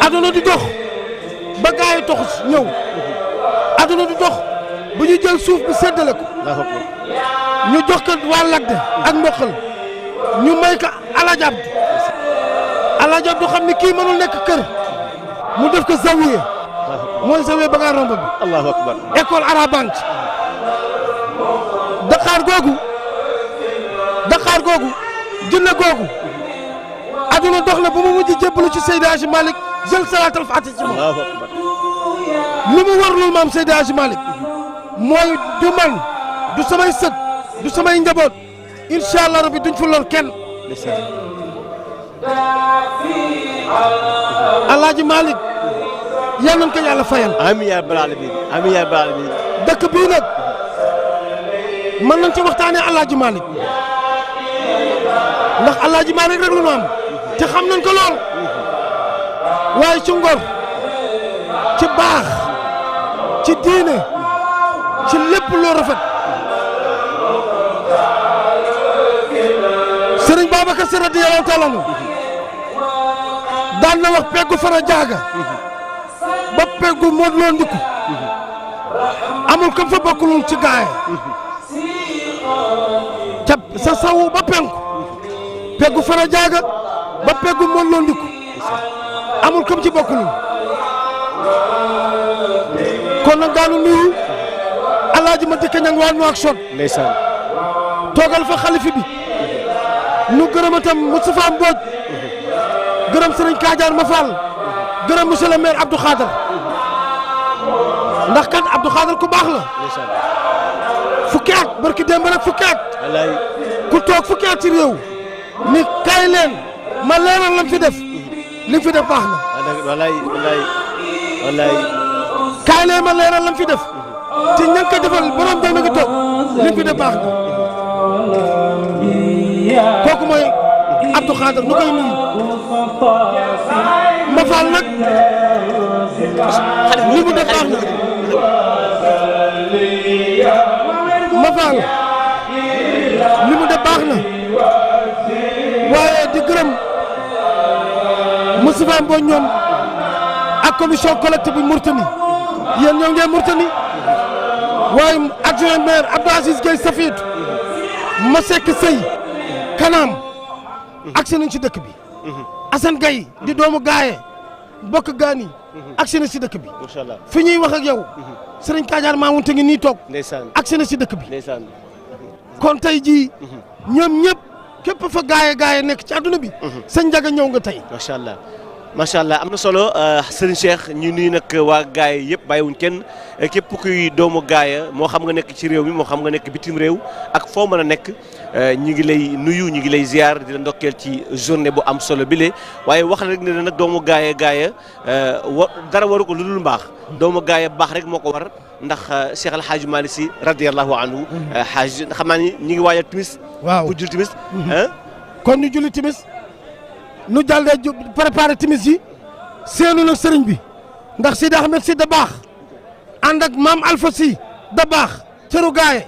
aduna di dox ba gaay yi toxu ñëw. aduna di dox bu ñu jël suuf bi séddale ko. allahu akbar. ñu jox ko waa Lagde ak Mboqal ñu may ko Alaaji Abdu. Alaaji Abdu xam ni kii mënul nekk kër mu def ko zawiya mooy zawiya ba ngaa romb bi. allahu akbar. école arabante Dakar googu jinne googu aduna dox na bu mu mujj jébbalu ci Seydi Hadji Malick jël salaatal faatiha ci moom. allahu akbar. lu mu warlul maam Seydi Hadji Malick mooy du man du samay sët du samay njaboot incha allah rabbi duñ fa lor kenn. Alaaji Malick yal nañ ko yàlla fayal. amiin yaa rabbal aalamiin amiin yaa rabbal aalamiin. dëkk bii nag mën nañ ci waxtaanee Alaaji Malick ndax Alaaji Malick rek lu nu am te xam nañ ko lool waaye ci ngor ci baax ci diine ci lépp loo rafet Sëriñ Babacar Sy radiyallaahu taala anhu daan na wax peggu fara jaaga ba peggu Modou Lo Ndikku amul comme fa bokkulul ci gaay ca sa sawu ba penku peggu fara jaaga ba peggu Modou Lo Ndikku amul comme ci bokkulul kon nag daanu nuyu Alaaji ma dëkk ñang waa Nouakchott ndeysaan. toogal fa xalifi bi nu gërëm itam Moustapha Mbodj gërëm Sëriñ Kadiar Mafal gërëm monsieur le maire Abdou Khader ndax kat Abdou Khader ku baax la fukki at barki démb rek fukki at wallaay. ku toog fukki at ci réew ni kaay leen ma leeral lam fi def li fi def baax na wallaay wallaay wallaay. kaay leen ma leeral lam fi def te ña nga koy defal borom doom mi ngi toog li fi de baax na kooku mooy Abdou Khader nu koy nuyu ma faal nag li mu def baax na ma faal li mu def baax na waaye di gërëm Moustapha Mbodj ñoom ak commission collective bi Mourtani yéen ñoo ngeen Mourtani waaye adjoint maire Abdou Aziz Gueye Safiatou Masek Sey Kanaam agsi nañ ci dëkk bi Assane Gaye di doomu gaaye bokk gaani agsi na si dëkk bi macha allah fi ñuy wax ak yow Serigne Kadiar Mamounte ngi nii toog ndeysaan agsi na si dëkk bi ndeysaan kon tey jii ñoom ñëpp képp fa gaaye nekk ci àdduna bi sëñ Ndiaga ñëw nga tey macha allah macha allah am na solo Serigne Cheikh ñu nuyu nag waa gaay yëpp bàyyiwuñ kenn képp kuy doomu gaaya moo xam nga nekk ci réew mi moo xam nga nekk bitim réew ak foo mën a nekk ñu ngi lay nuyu ñu ngi lay ziar di la ndokkeel ci journée bu am solo bile waaye wax rek ne nag doomu gaaya dara waru ko lu dul mbaax doomu gaaya baax rek moo ko war ndax Cheikh El Hadj Malick Sy radiyallahu anhu Hadj xam naa ni ñu ngi waajal timis waaw pour jul timis kon ñu julli timis nu jàllee préparé timis yi seenu nag sëriñ bi ndax Sidi Ahmed Sy da baax ànd ak maam Alpha Sy da baax cëru gaaye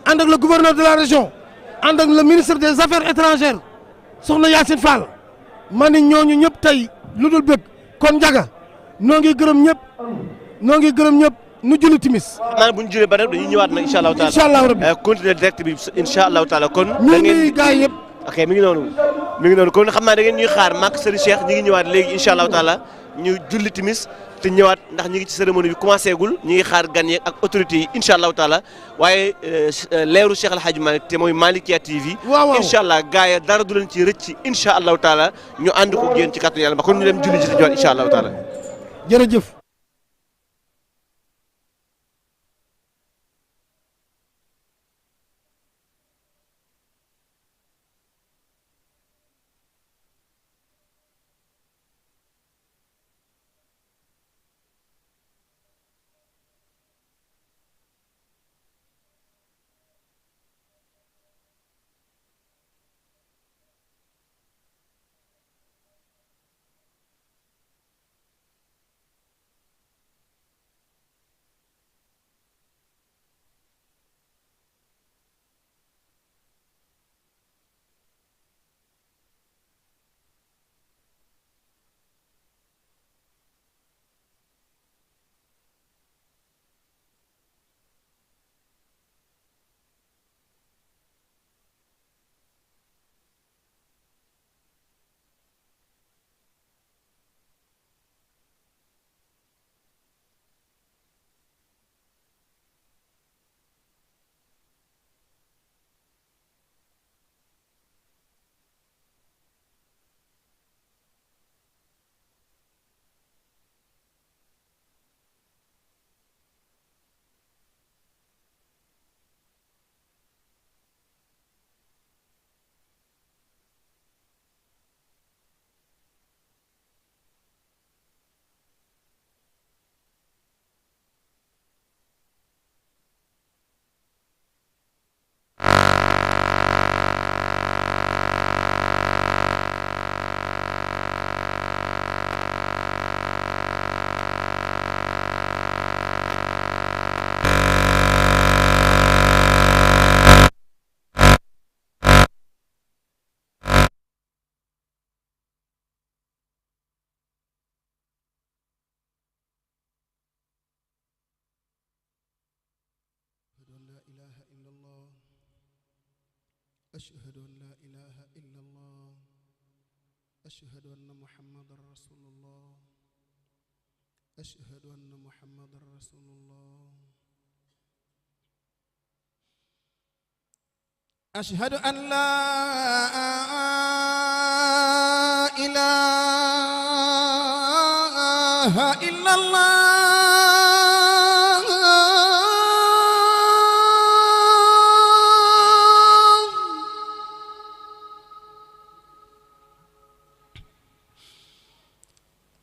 ànd ak le gouverneur de la région ànd ak le ministre des affaires étrangères soxna Yacine Fall ma ni ñooñu ñëpp tey lu dul bëgg kon Ndiaga noo ngi gërëm ñëpp nu julli timis naa bu ñu jullee ba rek dañuy ñëwaat nag incha allahu taala incha allahu rabbi continuer direct bi incha allahu taala kon ñu ngi gaay yëpp ok mi ngi noonu kon xam naa da ngeen ñuy xaar maak Serigne Cheikh ñi ngi ñëwaat léegi incha allahu taala ñu julli timis te ñëwaat ndax ñi ngi ci cérémonie bi commencé gul ñi ngi xaar gan yeeg ak autorités yi incha allahu taala waaye leeru Cheikh El Hadj Malick te mooy Malikia TV waaw incha allah gars yi dara du leen ci rëcc incha allahu taala ñu ànd ko génn ci kàttan yàlla ba kon ñu dem julli ji te ñëwaat incha allahu taala jërëjëf أشهد أن لا إله إلا الله أشهد أن محمد رسول الله أشهد أن محمد رسول الله أشهد أن لا إله إلا الله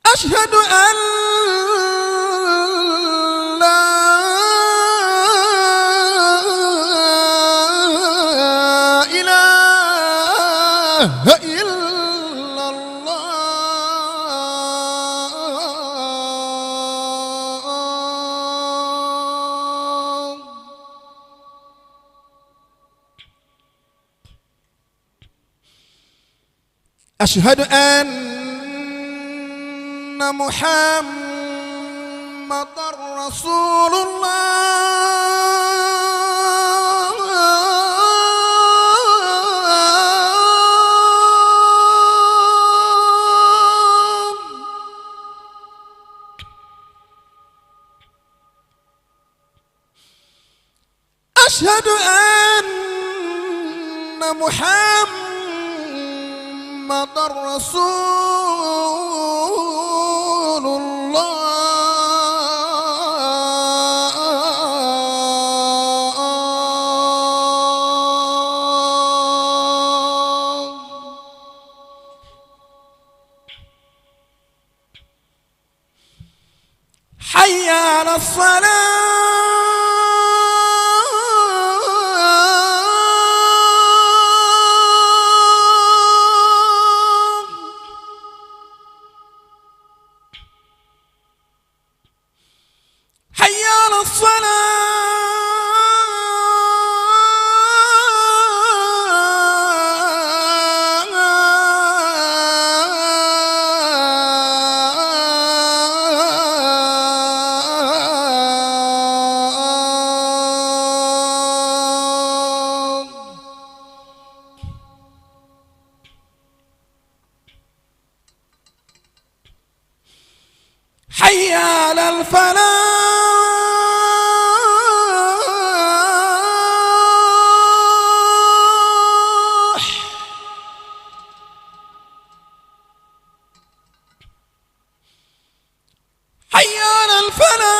أشهد أن لا إلا الله أشهد أن محمد رسول الله أشهد أن محمد رسول الله حي على الصلاة حي على الصلاة حي على الفلاح حي على الفلاح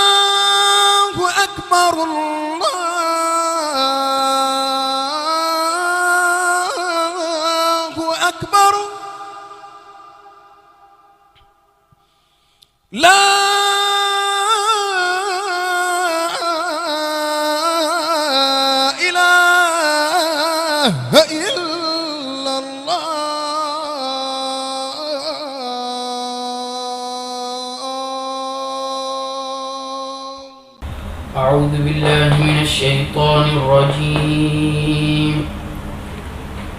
الله أكبر الله أكبر لا إله إلا الله أعوذ بالله من الشيطان الرجيم.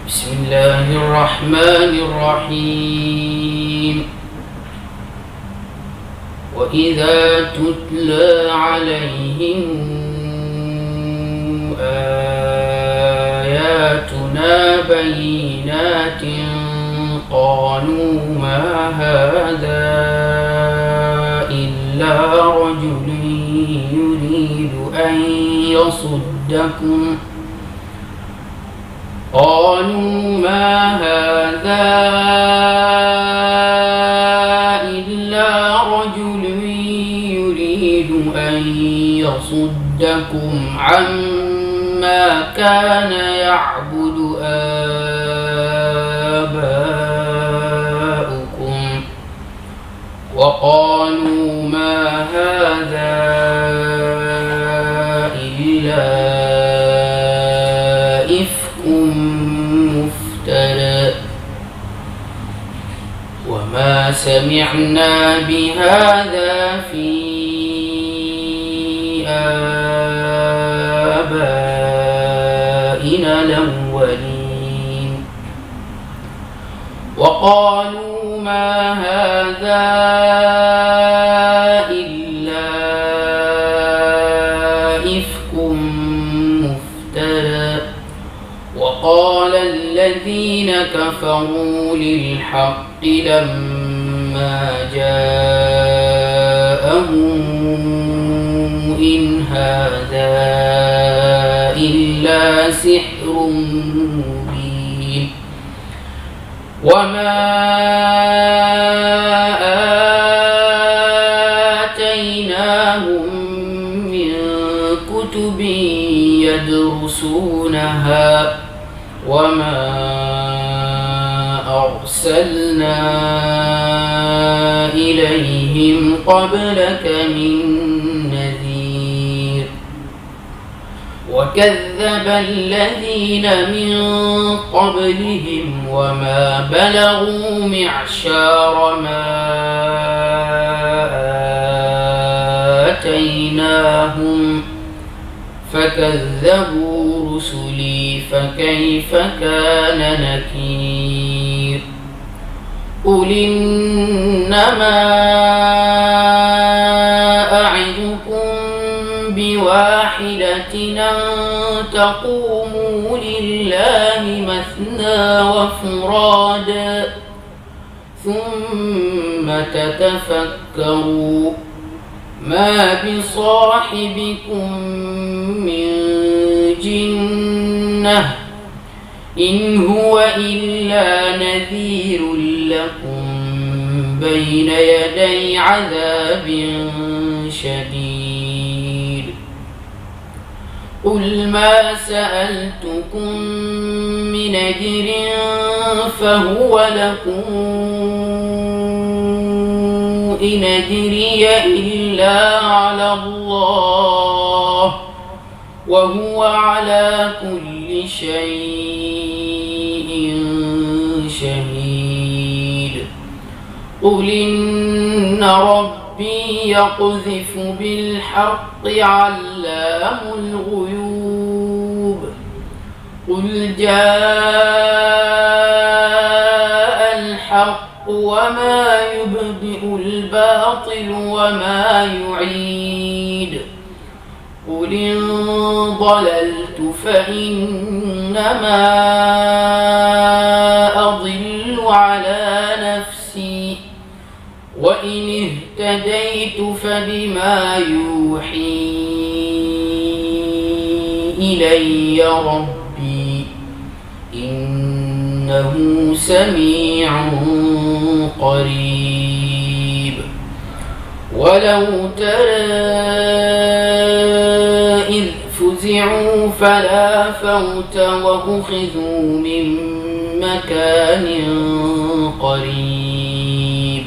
بسم الله الرحمن الرحيم. وإذا تتلى عليهم آياتنا بينات قالوا ما هذا إلا رجل يريد أن يصدكم قالوا ما هذا إلا رجل يريد أن يصدكم عما كان يعبد آباؤكم وقالوا ما هذا إلا إفك مفترى وما سمعنا بهذا في آبائنا الأولين وقالوا ما هذا إلا إفك مفترى وقال الذين كفروا للحق لما جاءهم إن هذا إلا سحر مبين وما يدرسونها وما أرسلنا إليهم قبلك من نذير وكذب الذين من قبلهم وما بلغوا معشار ما آتيناهم فكذبوا رسلي فكيف كان نكير قل إنما أعدكم بواحدة أن تقوموا لله مثنى وفرادا ثم تتفكروا ما بصاحبكم من جنة إن هو إلا نذير لكم بين يدي عذاب شديد قل ما سألتكم من أجر فهو لكم إن أجري إلا على الله وهو على كل شيء شهيد قل إن ربي يقذف بالحق علام الغيوب قل جاء الحق وما يبدئ الباطل وما يعيد قل إن ضللت فإنما أضل على نفسي وإن اهتديت فبما يوحي إلي ربي إنه سميع قريب ولو ترى إذ فزعوا فلا فوت وأخذوا من مكان قريب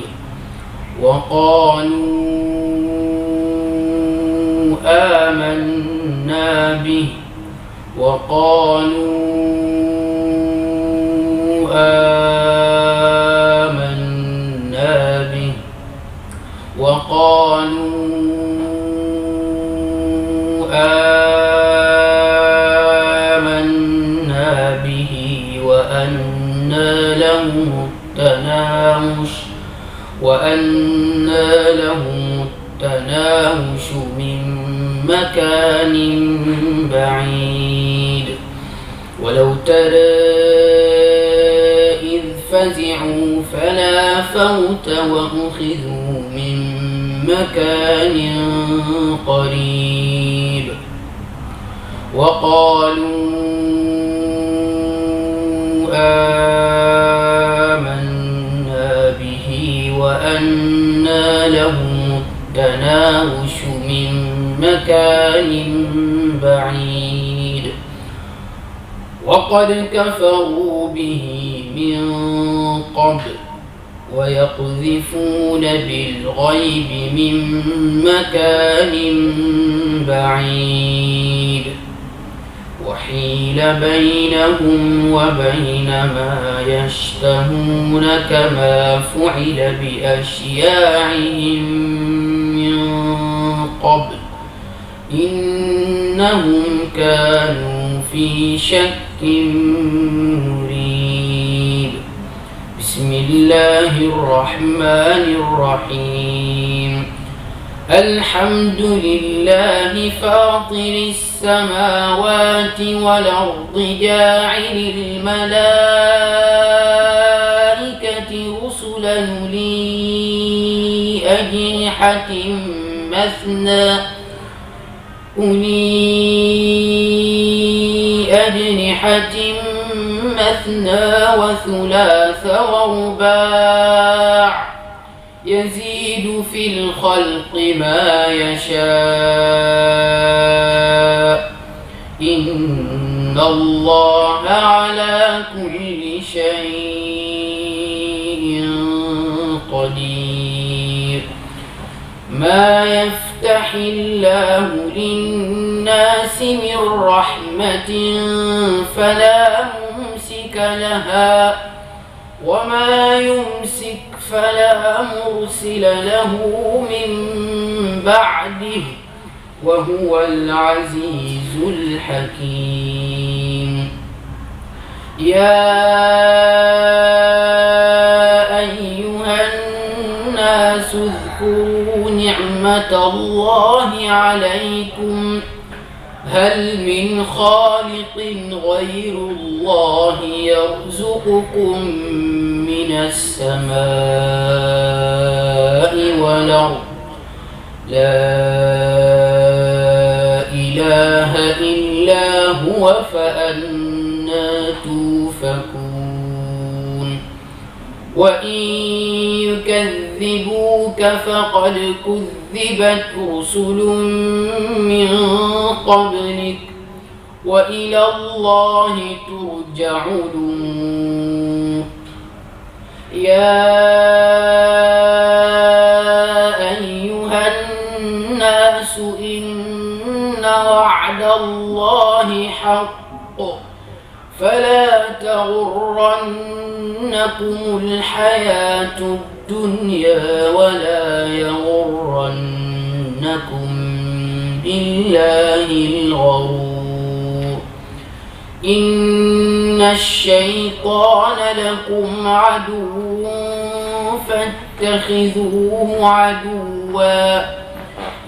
وقالوا آمنا به وأنى لهم التناوش من مكان بعيد ولو ترى إذ فزعوا فلا فوت وأخذوا من مكان قريب وقالوا آمنا به وأنى لهم التناوش من مكان بعيد وقد كفروا به من قبل ويقذفون بالغيب من مكان بعيد وحيل بينهم وبين ما يشتهون كما فعل بأشياعهم من قبل إنهم كانوا في شك مريب بسم الله الرحمن الرحيم الحمد لله فاطر السماوات والأرض جاعل الملائكة رسلا أولي أجنحة مثنى وثلاث ورباع يزيد في الخلق ما يشاء إن إن الله على كل شيء قدير. ما يفتح الله للناس من رحمة فلا ممسك لها وما يمسك فلا مرسل له من بعده وهو العزيز الحكيم. يا أيها الناس اذكروا نعمة الله عليكم هل من خالق غير الله يرزقكم من السماء والأرض لا إله إلا هو فأنى توفكون. وإن يكذبوك فقد كذبت رسل من قبلك وإلى الله ترجع الأمور. يا أيها الناس إن وعد الله حق فلا تغرنكم الحياة الدنيا ولا يغرنكم بالله الغرور. إن الشيطان لكم عدو فاتخذوه عدوا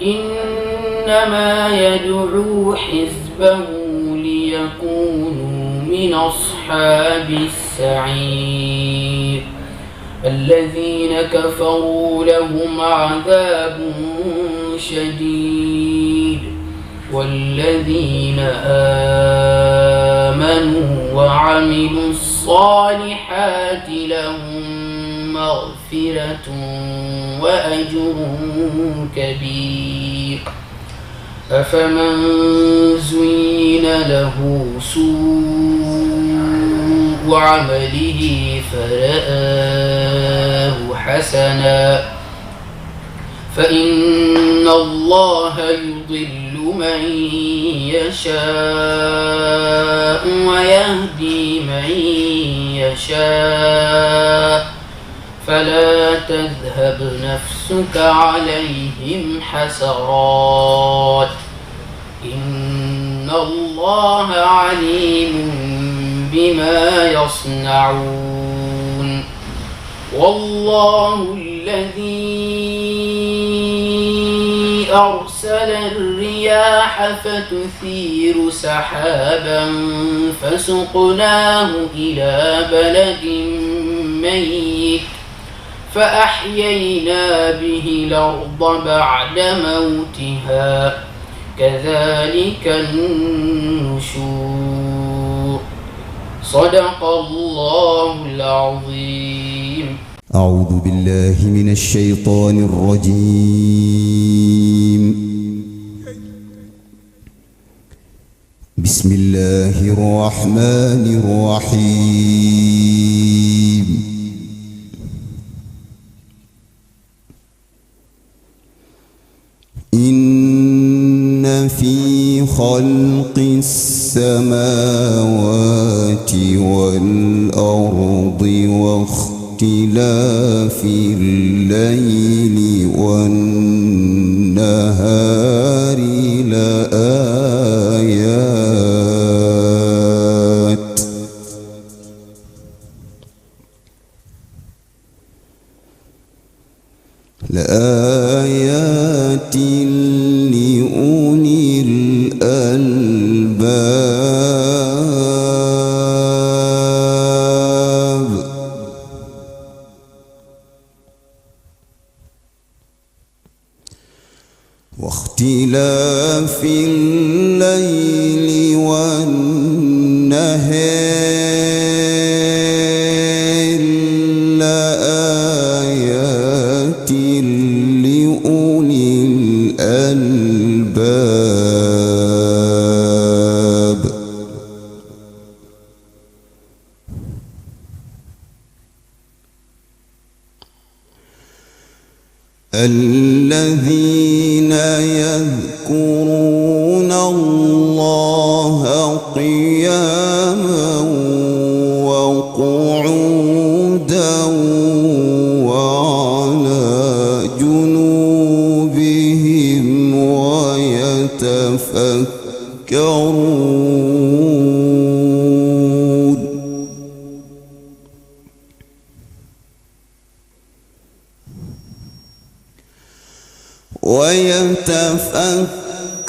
إنما يدعو حزبه ليكونوا من أصحاب السعير. الذين كفروا لهم عذاب شديد والذين آمنوا وعملوا الصالحات لهم مغفرة وأجر كبير. أفمن زين له سوء عمله فرآه حسنا فإن الله يضل من يشاء ويهدي من يشاء فلا تذهب نفسك عليهم حسرات إن الله عليم بما يصنعون. والله الذي أرسل الرياح فتثير سحابا فسقناه إلى بلد ميت فأحيينا به الأرض بعد موتها كذلك النشور. صدق الله العظيم. أعوذ بالله من الشيطان الرجيم. بسم الله الرحمن الرحيم. إن في خلق السماوات والأرض واختلاف الليل والنهار لآيات لأولي الألباب. واختلاف الليل والنهار لآيات لأولي الألباب. الذين يذكرون الله قياما وقعودا وعلى جنوبهم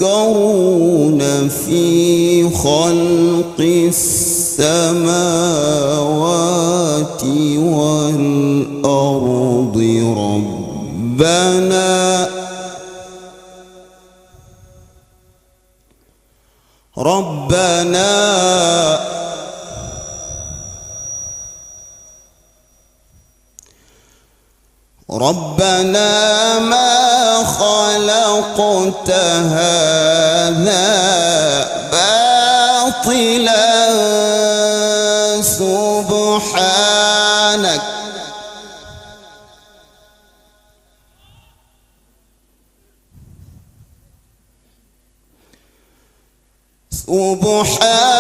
ويتفكرون في خلق السماوات والأرض ربنا ما خلقت هذا باطلا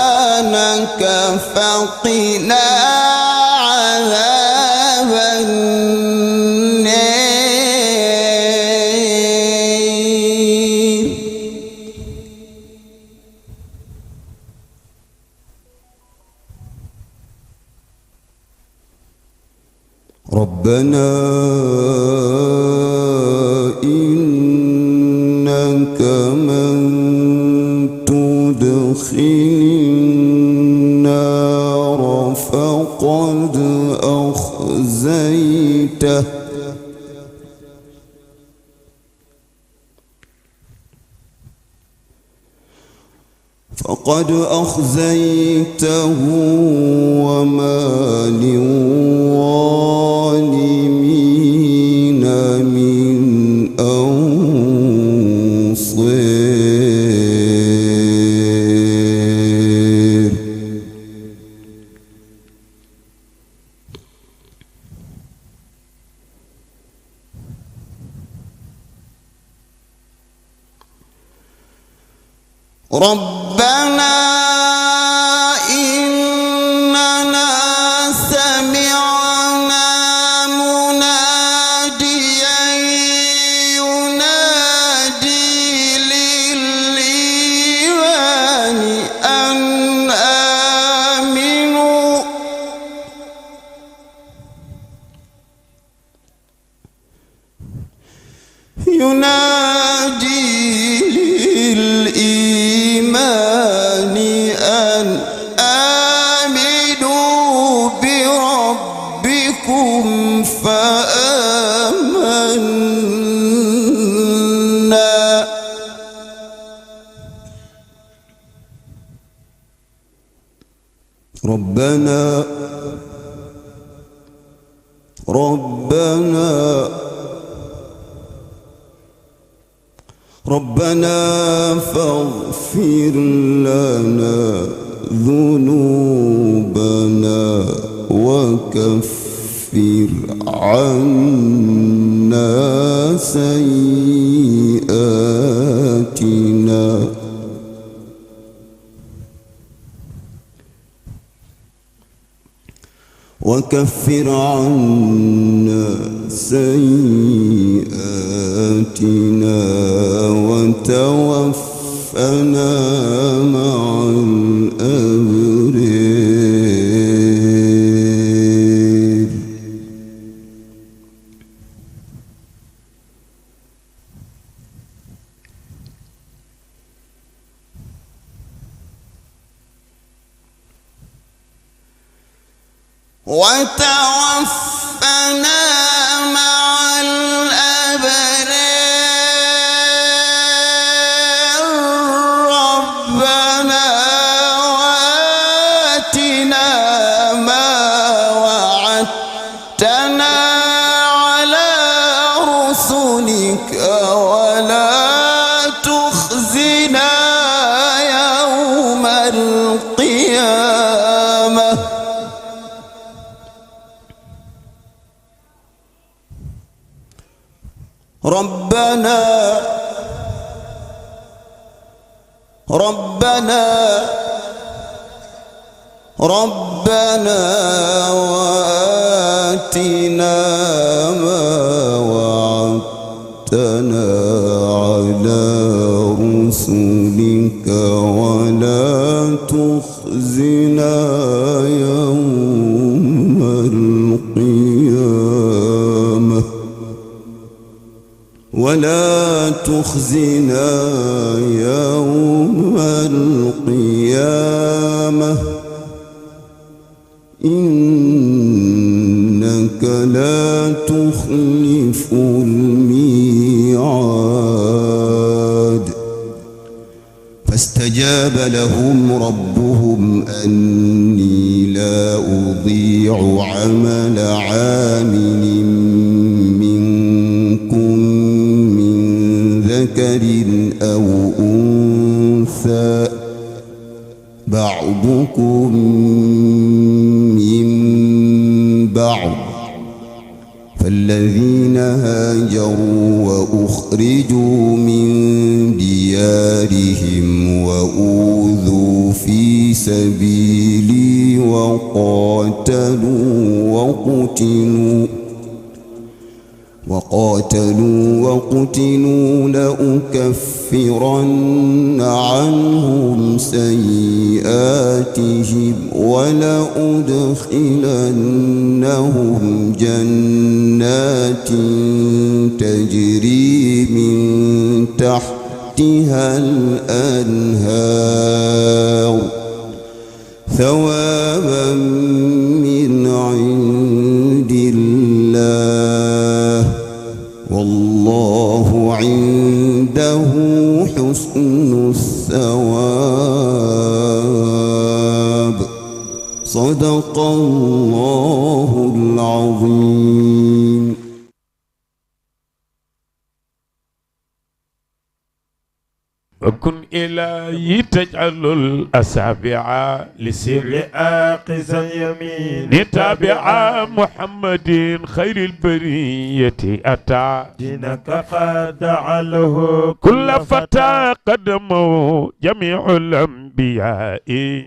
سبحانك فقنا عذاب النار ربنا إنك من تدخل النار فقد أخزيته وما للظالمين من أنصير ربنا إننا سمعنا مناديا ينادي للإيمان أن آمنوا أن آمنوا بربكم فآمنا ربنا فاغفر لنا ذنوبنا وكفر عنا سيئاتنا وتوفنا مع الأبرار وتوفنا مع الأبرار ربنا وآتنا ما وعدتنا على رسلك ولا تخزنا يوم القيامة ربنا ربنا ربنا وآتنا ما وعدتنا على رسلك ولا تخزنا يوم القيامة ولا تخزنا يوم القيامة إنك لا تخلف الميعاد فاستجاب لهم ربهم أني لا أضيع عمل عامل منكم من ذكر أو أنثى بعضكم من بعض فالذين هاجروا وأخرجوا من ديارهم وأوذوا في سبيلي وقاتلوا لأكفرن عنهم سيئاتهم ولأدخلنهم جنات تجري من تحتها الأنهار ثوابا من عند الله والله عنده حسن الثواب صدق الله العظيم. وكن إلهي تجعل الأصابع لسر آقز اليمين نتابع محمد خير البرية أتى دينك قد جعله كل فتى قدمه جميع الأنبياء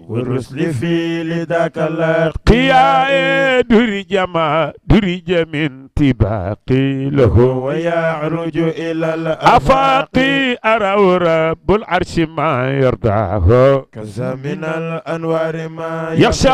والرسل في لذاك الأتقياء درج من طباقي له ويعرج إلى الآفاق أرى رب العرش ما يرضاه كذا من الأنوار ما يخشى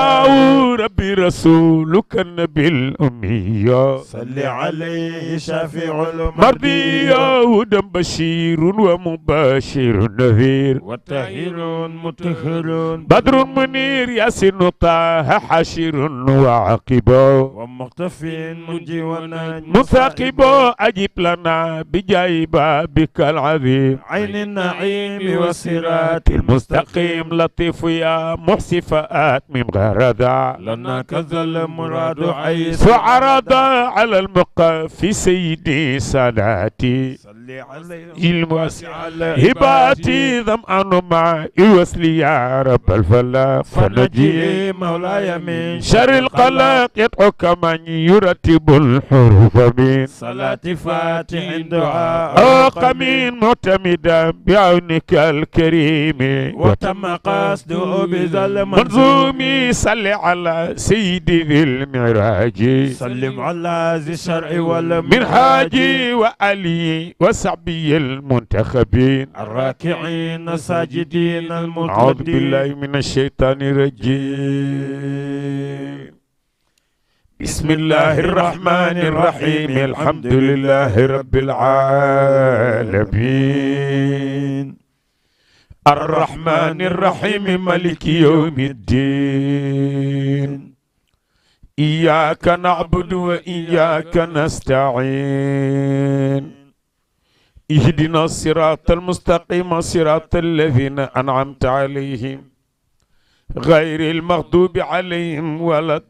ربي رسولك النبي الأمي صل عليه شافع المرضي هدى بشير ومباشر نذير وطاهر مطهر بدر منير ياسين طه حشير وعاقب ومختف منجي وناج مثاقب أجب لنا بجاي بابك العظيم عين النعيم والصراط المستقيم لطيف يا محسي فآت من غردا لنا كذا المراد عيس عرض على المقف سيدي صلاتي صلي عليه الموسع هباتي ظمأن مع يوسلي يا رب الفلا فنجي مولاي من شر القلق يدعوك من يرتب الحروف من صلاة فاتح دعاء قمين معتمدا بعونك الكريم وتم قصده بذل منظومي صل على سيدي ذي المعراج سلم على ذي الشرع والمنهاج وآله وصحبه المنتخبين الراكعين الساجدين المنقدين أعوذ بالله من الشيطان الرجيم بسم الله الرحمن الرحيم الحمد لله رب العالمين الرحمن الرحيم مالك يوم الدين إياك نعبد وإياك نستعين اهدنا الصراط المستقيم صراط الذين أنعمت عليهم غير المغضوب عليهم ولا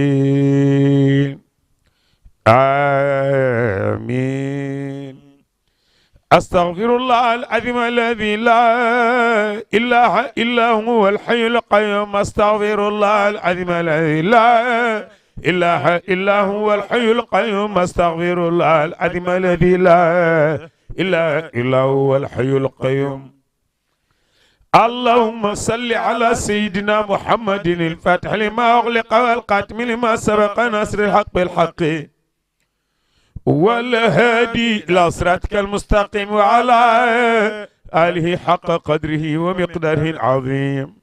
الضالين آمين أستغفر الله العظيم الذي لا إله إلا هو الحي القيوم أستغفر الله العظيم الذي لا إله إلا هو الحي القيوم أستغفر الله العظيم الذي لا إله إلا هو الحي القيوم. اللهم صل على سيدنا محمد الفاتح لما أغلق والقاتم لما سبق نصر الحق بالحق والهادي إلى صراطك المستقيم وعلى آله حق قدره ومقداره العظيم.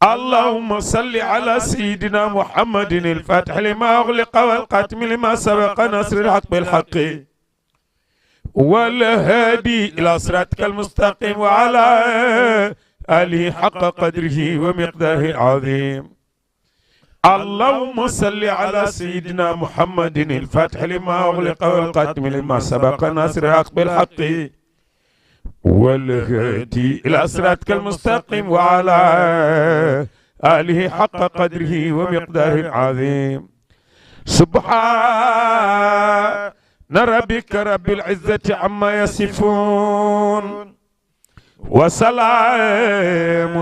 اللهم صل على سيدنا محمد الفاتح لما أغلق والقاتم لما سبق نصر الحق بالحق والهادي إلى صراطك المستقيم وعلى آله حق قدره ومقداره العظيم. اللهم صل على سيدنا محمد الفاتح لما أغلق والقاتم لما سبق ناصر الحق بالحق والهادي إلى صراطك المستقيم وعلى آله حق قدره ومقداره العظيم. سبحان ربك رب العزة عما يصفون وسلام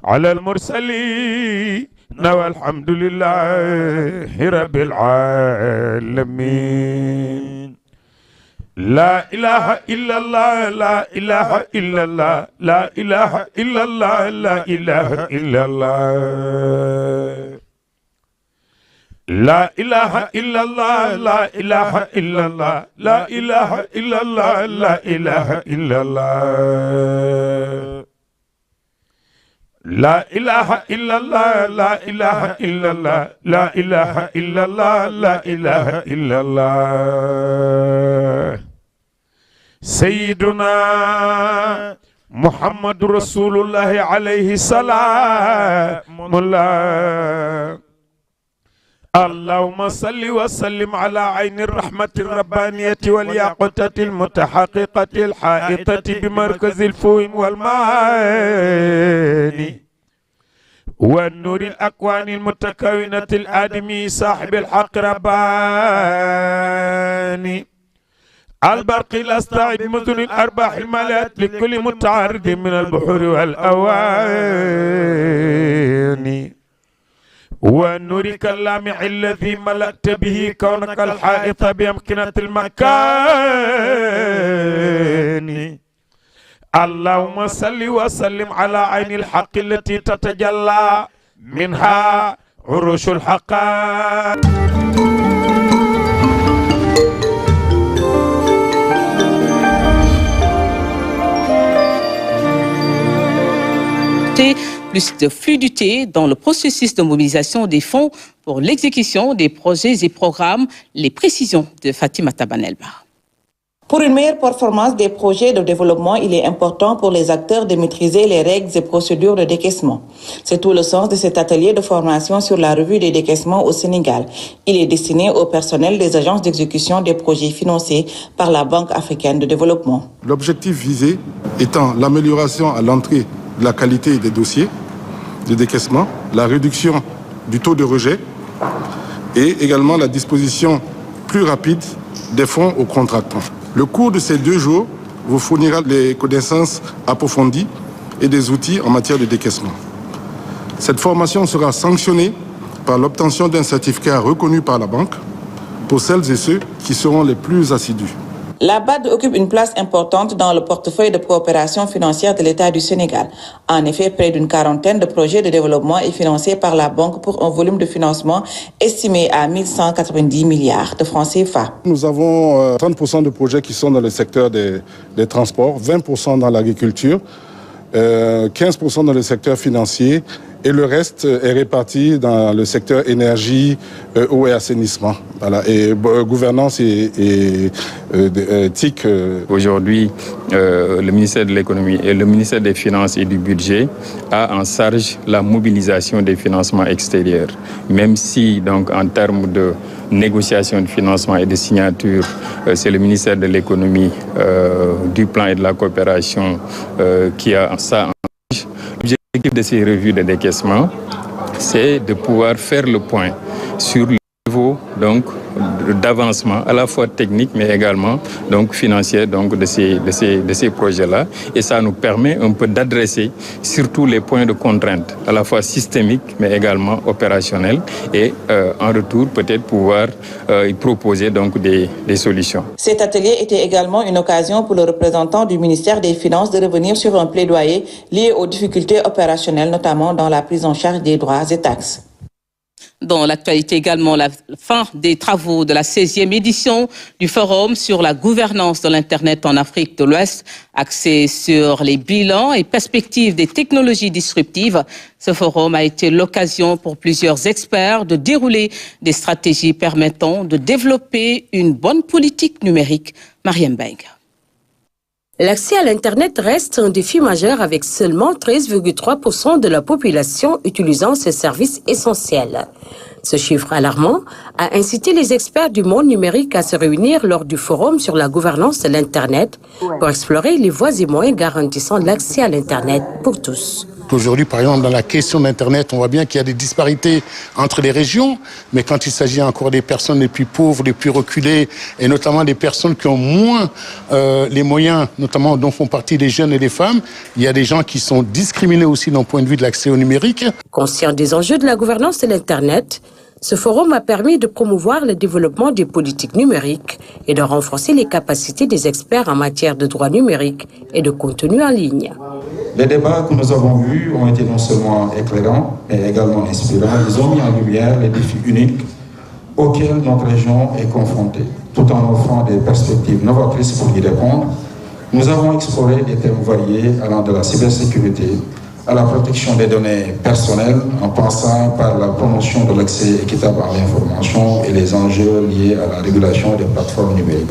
على المرسلين والحمد لله رب العالمين. لا إله إلا الله لا إله إلا الله لا إله إلا الله لا إله إلا الله لا إله إلا الله لا إله إلا الله لا إله إلا الله لا إله إلا الله لا إله إلا الله لا إله إلا الله لا إله إلا الله لا إله إلا الله. سيدنا محمد رسول الله عليه السلام الله. اللهم صل وسلم على عين الرحمة الربانية والياقوتة المتحققة الحائطة بمركز الفهم والمعاني والنور الأكوان المتكونة الآدمي صاحب الحق رباني البرق الأسطع بمدن الأرباح المالات لكل متعرض من البحور والأواني ونورك اللامع الذي ملأت به كونك الحائط بأمكنة المكان. اللهم صل وسلم على عين الحق التي تتجلى منها عروش الحقائق. Plus de fluidité dans le processus de mobilisation des fonds pour l'exécution des projets et programmes. Les précisions de Fatimata Banelba. Pour une meilleure performance des projets de développement, il est important pour les acteurs de maîtriser les règles et procédures de décaissement. C'est tout le sens de cet atelier de formation sur la revue des décaissements au Sénégal. Il est destiné au personnel des agences d'exécution des projets financés par la Banque africaine de développement. L'objectif visé étant l'amélioration à l'entrée de la qualité des dossiers de décaissement, la réduction du taux de rejet et également la disposition plus rapide des fonds aux contractants. Le cours de ces 2 jours vous fournira des connaissances approfondies et des outils en matière de décaissement. Cette formation sera sanctionnée par l'obtention d'un certificat reconnu par la banque pour celles et ceux qui seront les plus assidus. La BAD occupe une place importante dans le portefeuille de coopération financière de l'État du Sénégal. En effet, près d'une quarantaine de projets de développement est financé par la banque pour un volume de financement estimé à 1190 milliards de francs CFA. Nous avons 30% de projets qui sont dans le secteur des transports, 20% dans l'agriculture, 15% dans le secteur financier et le reste est réparti dans le secteur énergie, eau et assainissement. Voilà, et gouvernance et éthique. Aujourd'hui, le ministère de l'économie et le ministère des finances et du budget a en charge la mobilisation des financements extérieurs. Même si, donc, en termes de négociation de financement et de signature, c'est le ministère de l'économie, du plan et de la coopération qui a ça en charge. L'objectif de ces revues de décaissement, c'est de pouvoir faire le point sur le niveau donc d'avancement à la fois technique mais également donc financier donc de ces projets-là, et ça nous permet un peu d'adresser surtout les points de contrainte à la fois systémiques mais également opérationnels, et en retour peut-être pouvoir y proposer donc des solutions. Cet atelier était également une occasion pour le représentant du ministère des Finances de revenir sur un plaidoyer lié aux difficultés opérationnelles, notamment dans la prise en charge des droits et taxes. Dans l'actualité également, la fin des travaux de la 16e édition du Forum sur la gouvernance de l'Internet en Afrique de l'Ouest, axé sur les bilans et perspectives des technologies disruptives. Ce forum a été l'occasion pour plusieurs experts de dérouler des stratégies permettant de développer une bonne politique numérique. Mariam Beng. L'accès à l'Internet reste un défi majeur avec seulement 13,3% de la population utilisant ces services essentiels. Ce chiffre alarmant a incité les experts du monde numérique à se réunir lors du forum sur la gouvernance de l'Internet pour explorer les voies et moyens garantissant l'accès à l'Internet pour tous. Aujourd'hui, par exemple, dans la question d'Internet, on voit bien qu'il y a des disparités entre les régions, mais quand il s'agit encore des personnes les plus pauvres, les plus reculées, et notamment des personnes qui ont moins les moyens, notamment dont font partie les jeunes et les femmes, il y a des gens qui sont discriminés aussi d'un point de vue de l'accès au numérique. Conscient des enjeux de la gouvernance de l'Internet, ce forum a permis de promouvoir le développement des politiques numériques et de renforcer les capacités des experts en matière de droits numériques et de contenu en ligne. Les débats que nous avons eus ont été non seulement éclairants, mais également inspirants. Ils ont mis en lumière les défis uniques auxquels notre région est confrontée, tout en offrant des perspectives novatrices pour y répondre. Nous avons exploré des thèmes variés allant de la cybersécurité à la protection des données personnelles, en passant par la promotion de l'accès équitable à l'information et les enjeux liés à la régulation des plateformes numériques.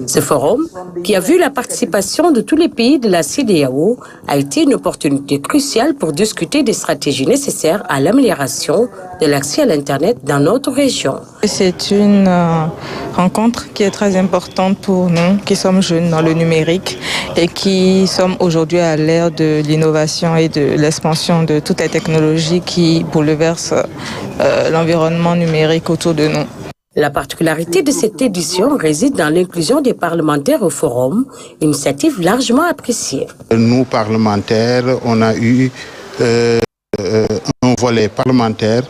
Ce forum, qui a vu la participation de tous les pays de la CEDEAO, a été une opportunité cruciale pour discuter des stratégies nécessaires à l'amélioration de l'accès à l'Internet dans notre région. C'est une rencontre qui est très importante pour nous qui sommes jeunes dans le numérique et qui sommes aujourd'hui à l'ère de l'innovation et de l'expansion de toutes les technologies qui bouleversent l'environnement numérique autour de nous. La particularité de cette édition réside dans l'inclusion des parlementaires au forum, initiative largement appréciée. Nous, parlementaires, on a eu un volet parlementaire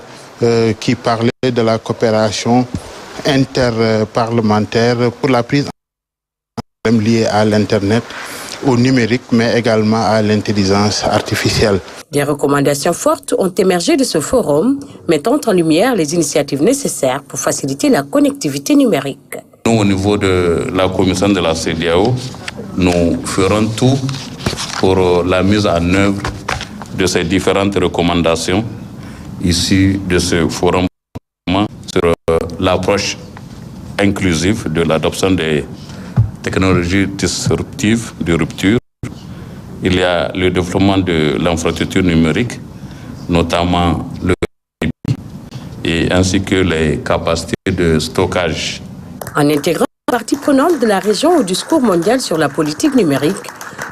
qui parlait de la coopération interparlementaire pour la prise en problème liés à l'Internet, au numérique, mais également à l'intelligence artificielle. Des recommandations fortes ont émergé de ce forum, mettant en lumière les initiatives nécessaires pour faciliter la connectivité numérique. Nous, au niveau de la commission de la CEDEAO, nous ferons tout pour la mise en œuvre de ces différentes recommandations issues de ce forum sur l'approche inclusive de l'adoption des technologies disruptives de rupture. Il y a le développement de l'infrastructure numérique, notamment le débit, et ainsi que les capacités de stockage. En intégrant les parties prenantes de la région au discours mondial sur la politique numérique,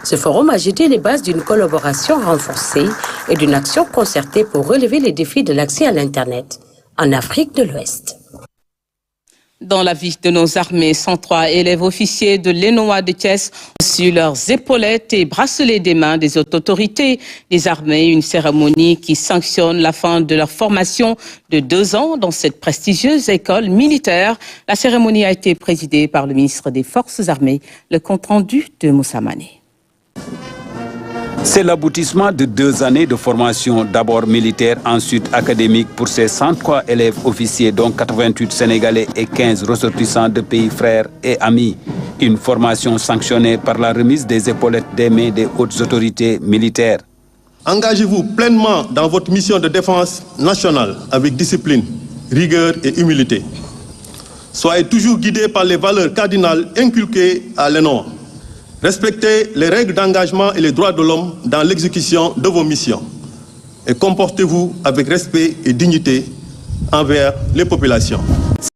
ce forum a jeté les bases d'une collaboration renforcée et d'une action concertée pour relever les défis de l'accès à l'Internet en Afrique de l'Ouest. Dans la vie de nos armées, 103 élèves officiers de l'ENOA de Thiès ont reçu leurs épaulettes et bracelets des mains des autorités des armées. Une cérémonie qui sanctionne la fin de leur formation de 2 ans dans cette prestigieuse école militaire. La cérémonie a été présidée par le ministre des Forces armées. Le compte-rendu de Moussa Mané. C'est l'aboutissement de 2 années de formation, d'abord militaire, ensuite académique pour ces 103 élèves officiers, dont 88 Sénégalais et 15 ressortissants de pays frères et amis. Une formation sanctionnée par la remise des épaulettes des mains des hautes autorités militaires. Engagez-vous pleinement dans votre mission de défense nationale avec discipline, rigueur et humilité. Soyez toujours guidés par les valeurs cardinales inculquées à l'ENOA. Respectez les règles d'engagement et les droits de l'homme dans l'exécution de vos missions. Et comportez-vous avec respect et dignité envers les populations.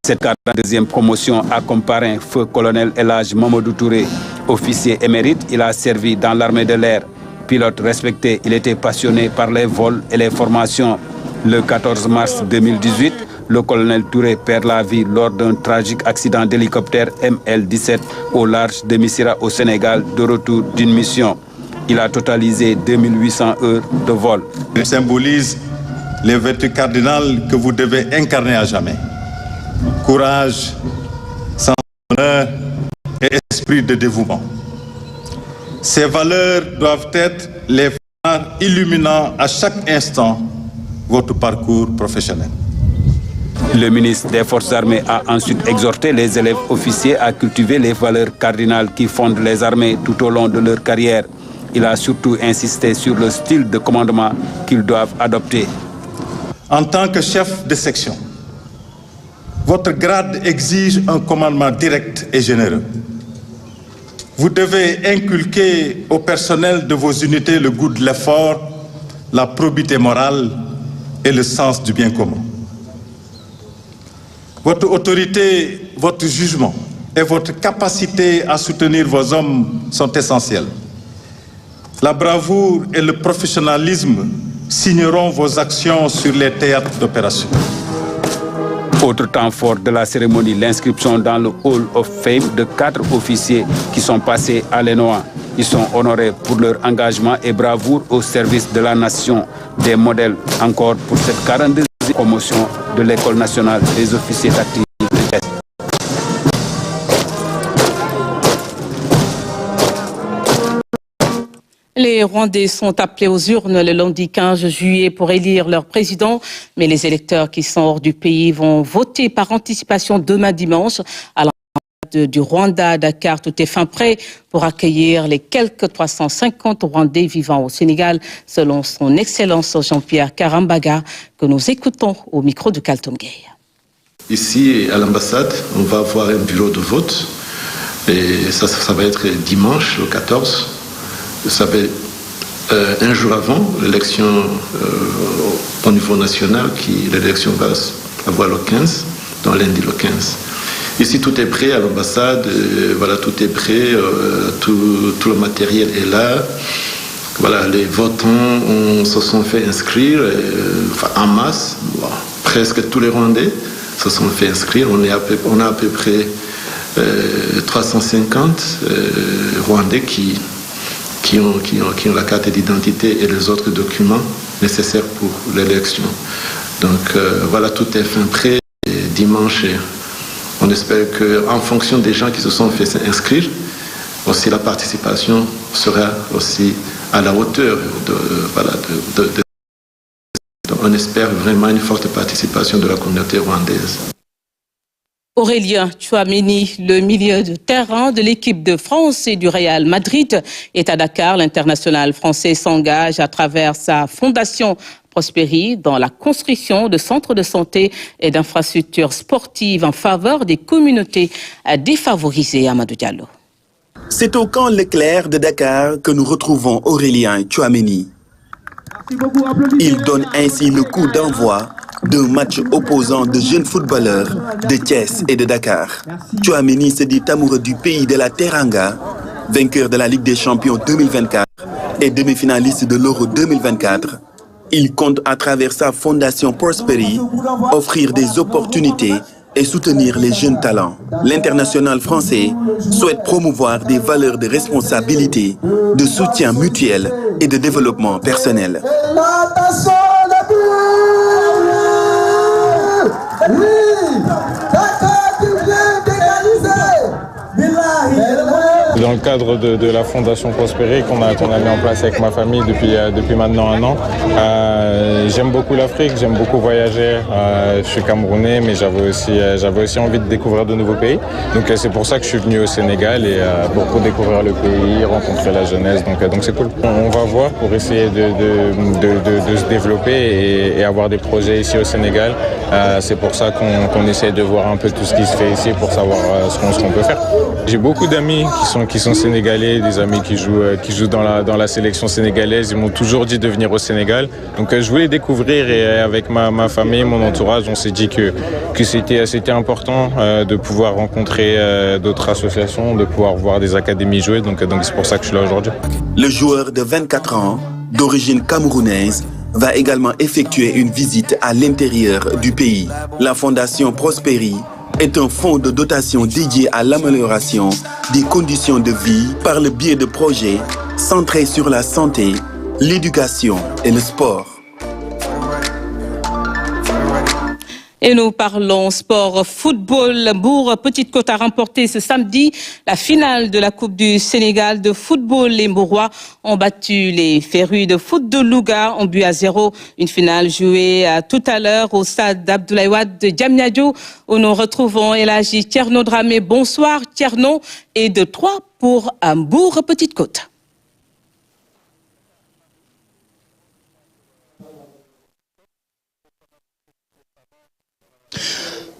Cette 42e promotion a comme parrain feu colonel Elhadji Mamadou Touré. Officier émérite, il a servi dans l'armée de l'air. Pilote respecté, il était passionné par les vols et les formations. Le 14 mars 2018, Le colonel Touré perd la vie lors d'un tragique accident d'hélicoptère ML-17 au large de Missira au Sénégal, de retour d'une mission. Il a totalisé 2800 heures de vol. Il symbolise les vertus cardinales que vous devez incarner à jamais. Courage, sens d'honneur et esprit de dévouement. Ces valeurs doivent être les phares illuminant à chaque instant votre parcours professionnel. Le ministre des Forces armées a ensuite exhorté les élèves officiers à cultiver les valeurs cardinales qui fondent les armées tout au long de leur carrière. Il a surtout insisté sur le style de commandement qu'ils doivent adopter. En tant que chef de section, votre grade exige un commandement direct et généreux. Vous devez inculquer au personnel de vos unités le goût de l'effort, la probité morale et le sens du bien commun. Votre autorité, votre jugement et votre capacité à soutenir vos hommes sont essentiels. La bravoure et le professionnalisme signeront vos actions sur les théâtres d'opération. Autre temps fort de la cérémonie, l'inscription dans le Hall of Fame de 4 officiers qui sont passés à l'ENOA. Ils sont honorés pour leur engagement et bravoure au service de la nation. Des modèles encore pour cette 42e promotion de l'École nationale des officiers tactiques de Thiès. Les Rwandais sont appelés aux urnes le lundi 15 juillet pour élire leur président, mais les électeurs qui sont hors du pays vont voter par anticipation demain dimanche à l'ambassade du Rwanda à Dakar. Tout est fin prêt pour accueillir les quelques 350 Rwandais vivant au Sénégal, selon son Excellence Jean-Pierre Karambaga, que nous écoutons au micro de Kaltoum Gueye. Ici, à l'ambassade, on va avoir un bureau de vote, et ça va être dimanche, le 14. Ça fait un jour avant l'élection au niveau national, l'élection va avoir le 15, donc lundi le 15. Ici, tout est prêt à l'ambassade, voilà, tout est prêt, tout le matériel est là. Voilà, les votants se sont fait inscrire en masse, presque tous les Rwandais se sont fait inscrire. On a à peu près 350 Rwandais qui ont la carte d'identité et les autres documents nécessaires pour l'élection. Donc voilà, tout est fin prêt. Et dimanche, on espère qu'en fonction des gens qui se sont fait inscrire, aussi la participation sera aussi à la hauteur donc on espère vraiment une forte participation de la communauté rwandaise. Aurélien Tchouameni, le milieu de terrain de l'équipe de France et du Real Madrid, est à Dakar. L'international français s'engage à travers sa fondation Prosperi dans la construction de centres de santé et d'infrastructures sportives en faveur des communautés défavorisées. Amadou Diallo. C'est au camp Leclerc de Dakar que nous retrouvons Aurélien Tchouameni. Il donne ainsi le coup d'envoi d'un match opposant de jeunes footballeurs de Thiès et de Dakar. Tchouameni se dit amoureux du pays de la Teranga, vainqueur de la Ligue des Champions 2024 et demi-finaliste de l'Euro 2024. Il compte à travers sa fondation Prosperi offrir des opportunités et soutenir les jeunes talents. L'international français souhaite promouvoir des valeurs de responsabilité, de soutien mutuel et de développement personnel. Dans le cadre de la Fondation Prosperi qu'on a mis en place avec ma famille depuis maintenant 1 an, j'aime beaucoup l'Afrique, j'aime beaucoup voyager. Je suis camerounais, mais j'avais aussi envie de découvrir de nouveaux pays. Donc c'est pour ça que je suis venu au Sénégal et pour découvrir le pays, rencontrer la jeunesse. Donc c'est cool. On va voir pour essayer de se développer et avoir des projets ici au Sénégal. C'est pour ça qu'on essaie de voir un peu tout ce qui se fait ici pour savoir ce qu'on peut faire. J'ai beaucoup d'amis qui sont sénégalais, des amis qui jouent dans la sélection sénégalaise. Ils m'ont toujours dit de venir au Sénégal. Donc je voulais découvrir et avec ma famille, mon entourage, on s'est dit que c'était important de pouvoir rencontrer d'autres associations, de pouvoir voir des académies jouer. Donc c'est pour ça que je suis là aujourd'hui. Le joueur de 24 ans, d'origine camerounaise, va également effectuer une visite à l'intérieur du pays. La Fondation Prosperi est un fonds de dotation dédié à l'amélioration des conditions de vie par le biais de projets centrés sur la santé, l'éducation et le sport. Et nous parlons sport football. Mbour Petite Côte a remporté ce samedi la finale de la Coupe du Sénégal de football. Les Mbourois ont battu les Férus de foot de Louga en but à 0. Une finale jouée tout à l'heure au stade d'Abdoulaye Wade de Diamniadio où nous retrouvons El Hadji Thierno Dramé. Bonsoir Thierno. Et de 3 pour Mbour Petite Côte.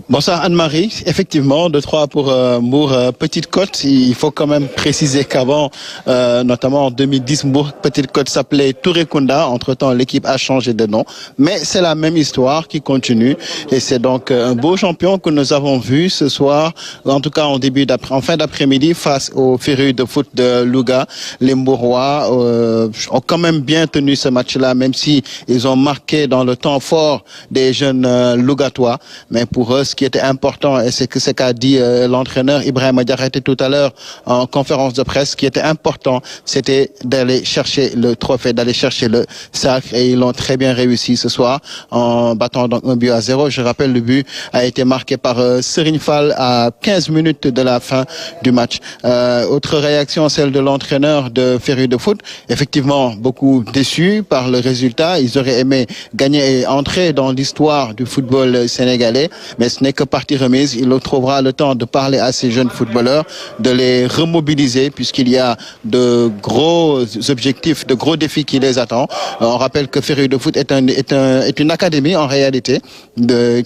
Bonsoir Anne-Marie. Effectivement, 2-3 pour Mbour Petite Côte. Il faut quand même préciser qu'avant, notamment en 2010, Mbour Petite Côte s'appelait Tourekunda. Entre-temps, l'équipe a changé de nom. Mais c'est la même histoire qui continue. Et c'est donc un beau champion que nous avons vu ce soir, en tout cas en fin d'après-midi, face aux Férus de foot de Louga. Les Mbourois ont quand même bien tenu ce match-là, même si ils ont marqué dans le temps fort des jeunes Lougatois. Mais pour eux, ce qui était important, et c'est ce qu'a dit l'entraîneur Ibrahima Diarraté tout à l'heure en conférence de presse, ce qui était important, c'était d'aller chercher le trophée, d'aller chercher le sac, et ils l'ont très bien réussi ce soir en battant donc 1 but à 0. Je rappelle, le but a été marqué par Serigne Fall à 15 minutes de la fin du match. Autre réaction, celle de l'entraîneur de Férus de foot. Effectivement, beaucoup déçus par le résultat. Ils auraient aimé gagner et entrer dans l'histoire du football sénégalais, mais ce n'est que partie remise. Il trouvera le temps de parler à ces jeunes footballeurs, de les remobiliser, puisqu'il y a de gros objectifs, de gros défis qui les attendent. On rappelle que Férus de foot est une académie en réalité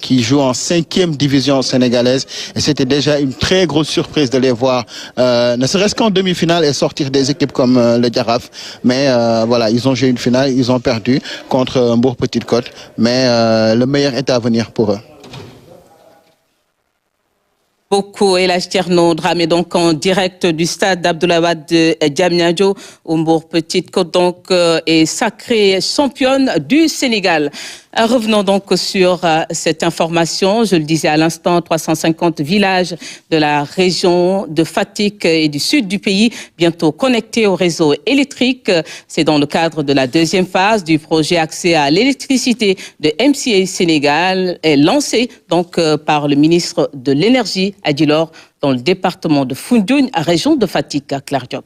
qui joue en 5e division sénégalaise, et c'était déjà une très grosse surprise de les voir, ne serait-ce qu'en demi-finale, et sortir des équipes comme le Jaraaf. Mais voilà, ils ont joué une finale, ils ont perdu contre Mbour Petite Côte, mais le meilleur est à venir pour eux. Beaucoup. El Hadji Thierno Dramé, donc en direct du stade d'Abdoulaye Wade de Diamniadio, où Mbour Petite Côte donc est sacrée championne du Sénégal. Revenons donc sur cette information. Je le disais à l'instant, 350 villages de la région de Fatick et du sud du pays bientôt connectés au réseau électrique. C'est dans le cadre de la deuxième phase du projet accès à l'électricité de MCA Sénégal, est lancé donc par le ministre de l'Énergie à Djilor, dans le département de Foundiougne, région de Fatick, à Claire Diop.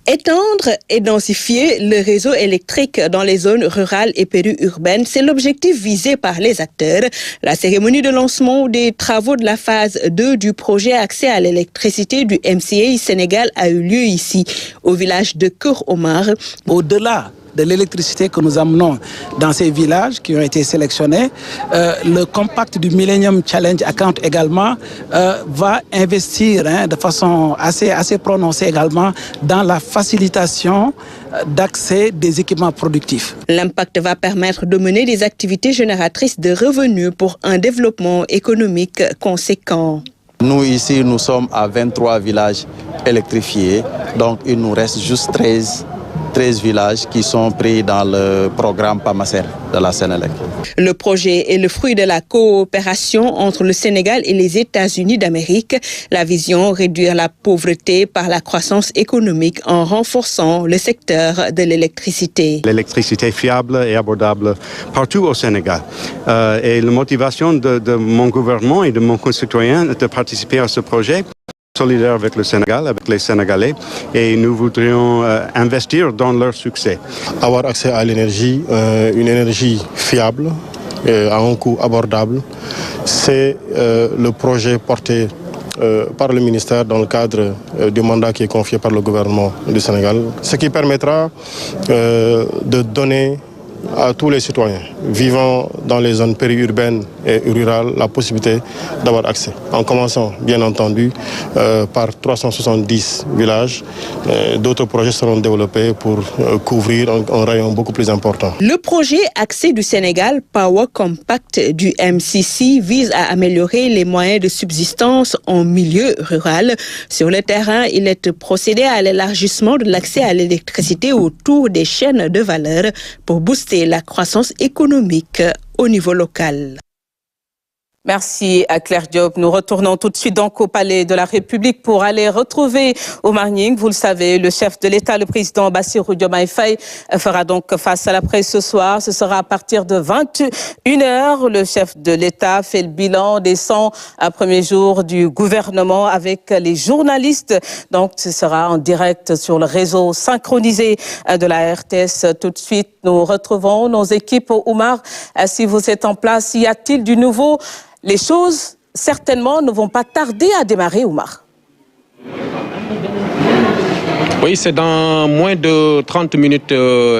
Étendre et densifier le réseau électrique dans les zones rurales et périurbaines, c'est l'objectif visé par les acteurs. La cérémonie de lancement des travaux de la phase 2 du projet accès à l'électricité du MCA Sénégal a eu lieu ici, au village de Keur Omar. Au-delà de l'électricité que nous amenons dans ces villages qui ont été sélectionnés, le compact du Millennium Challenge Account également va investir de façon assez prononcée également dans la facilitation d'accès des équipements productifs. L'impact va permettre de mener des activités génératrices de revenus pour un développement économique conséquent. Nous, ici, nous sommes à 23 villages électrifiés, donc il nous reste juste 13 villages qui sont pris dans le programme PAMACER de la Sénélec. Le projet est le fruit de la coopération entre le Sénégal et les États-Unis d'Amérique. La vision, réduire la pauvreté par la croissance économique en renforçant le secteur de l'électricité. L'électricité fiable et abordable partout au Sénégal. Et la motivation de mon gouvernement et de mon concitoyen de participer à ce projet, solidaire avec le Sénégal, avec les Sénégalais, et nous voudrions investir dans leur succès. Avoir accès à l'énergie, une énergie fiable, à un coût abordable, c'est le projet porté par le ministère dans le cadre du mandat qui est confié par le gouvernement du Sénégal, ce qui permettra de donner à tous les citoyens vivant dans les zones périurbaines et rurales la possibilité d'avoir accès. En commençant, bien entendu, par 370 villages. D'autres projets seront développés pour couvrir un rayon beaucoup plus important. Le projet Accès du Sénégal Power Compact du MCC vise à améliorer les moyens de subsistance en milieu rural. Sur le terrain, il est procédé à l'élargissement de l'accès à l'électricité autour des chaînes de valeur pour booster la croissance économique au niveau local. Merci à Claire Diop. Nous retournons tout de suite donc au Palais de la République pour aller retrouver Oumar Gningue. Vous le savez, le chef de l'État, le président Bassirou Diomaye Faye, fera donc face à la presse ce soir. Ce sera à partir de 21h. Le chef de l'État fait le bilan des 100 premiers jours du gouvernement avec les journalistes. Donc, ce sera en direct sur le réseau synchronisé de la RTS. Tout de suite, nous retrouvons nos équipes. Oumar, si vous êtes en place, y a-t-il du nouveau? Les choses, certainement, ne vont pas tarder à démarrer, Oumar. Oui, c'est dans moins de 30 minutes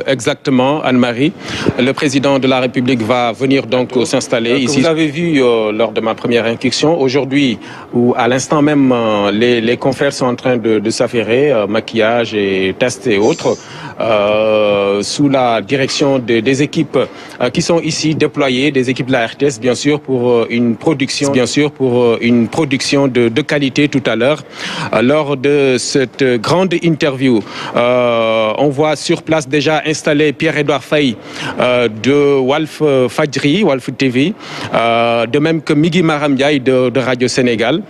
exactement, Anne-Marie. Le président de la République va venir donc s'installer ici. Vous avez vu lors de ma première incursion, aujourd'hui, où à l'instant même, les confrères sont en train de s'affairer, maquillage et tests et autres, sous la direction des équipes qui sont ici déployées, des équipes de la RTS, bien sûr, pour une production, de qualité tout à l'heure. Lors de cette grande interview, on voit sur place déjà installé Pierre-Edouard Faye de Walf Fadjri, Walf TV, de même que Migui Maram Ndiaye de Radio Sénégal.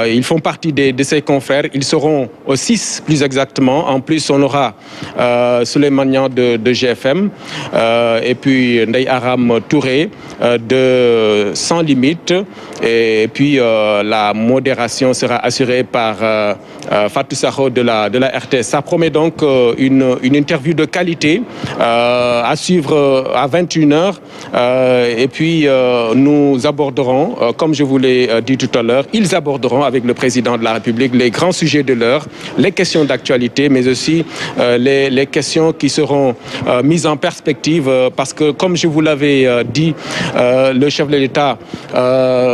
Ils font partie de ces confrères. Ils seront 6 plus exactement. En plus, on aura Souleymane Niang de GFM et puis Ndeye Aram Touré de Sans Limite. Et puis la modération sera assurée par Fatou Sakho de la RTS. Ça promet donc une interview de qualité à suivre à 21h. Et puis nous aborderons, comme je vous l'ai dit tout à l'heure, ils aborderont avec le président de la République les grands sujets de l'heure, les questions d'actualité, mais aussi les questions qui seront mises en perspective parce que, comme je vous l'avais dit, le chef de l'État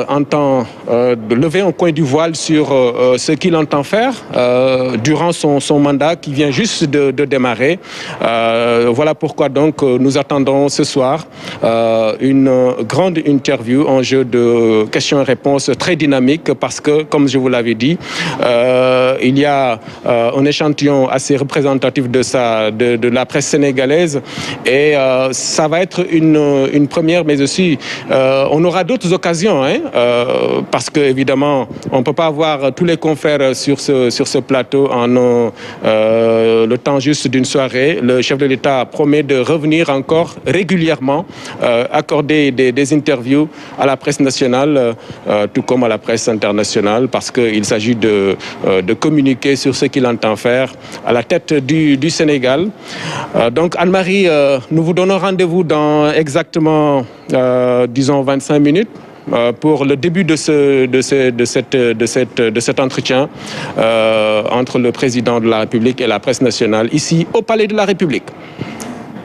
entend lever un coin du voile sur ce qu'il entend faire durant son mandat qui vient juste de démarrer. Voilà pourquoi donc nous attendons ce soir une grande interview en jeu de questions et réponses très dynamique parce que, comme je vous l'avais dit, il y a un échantillon assez représentatif de la presse sénégalaise et ça va être une première, mais aussi on aura d'autres occasions, parce que évidemment on ne peut pas avoir tous les confrères sur ce plateau en le temps juste d'une soirée. Le chef de l'État promet de revenir encore régulièrement, accorder des interviews à la presse nationale, tout comme à la presse internationale, parce qu'il s'agit de communiquer sur ce qu'il entend faire à la tête du Sénégal. Donc Anne-Marie, nous vous donnons rendez-vous dans exactement, disons, 25 minutes. Pour le début de cet entretien entre le président de la République et la presse nationale, ici au Palais de la République.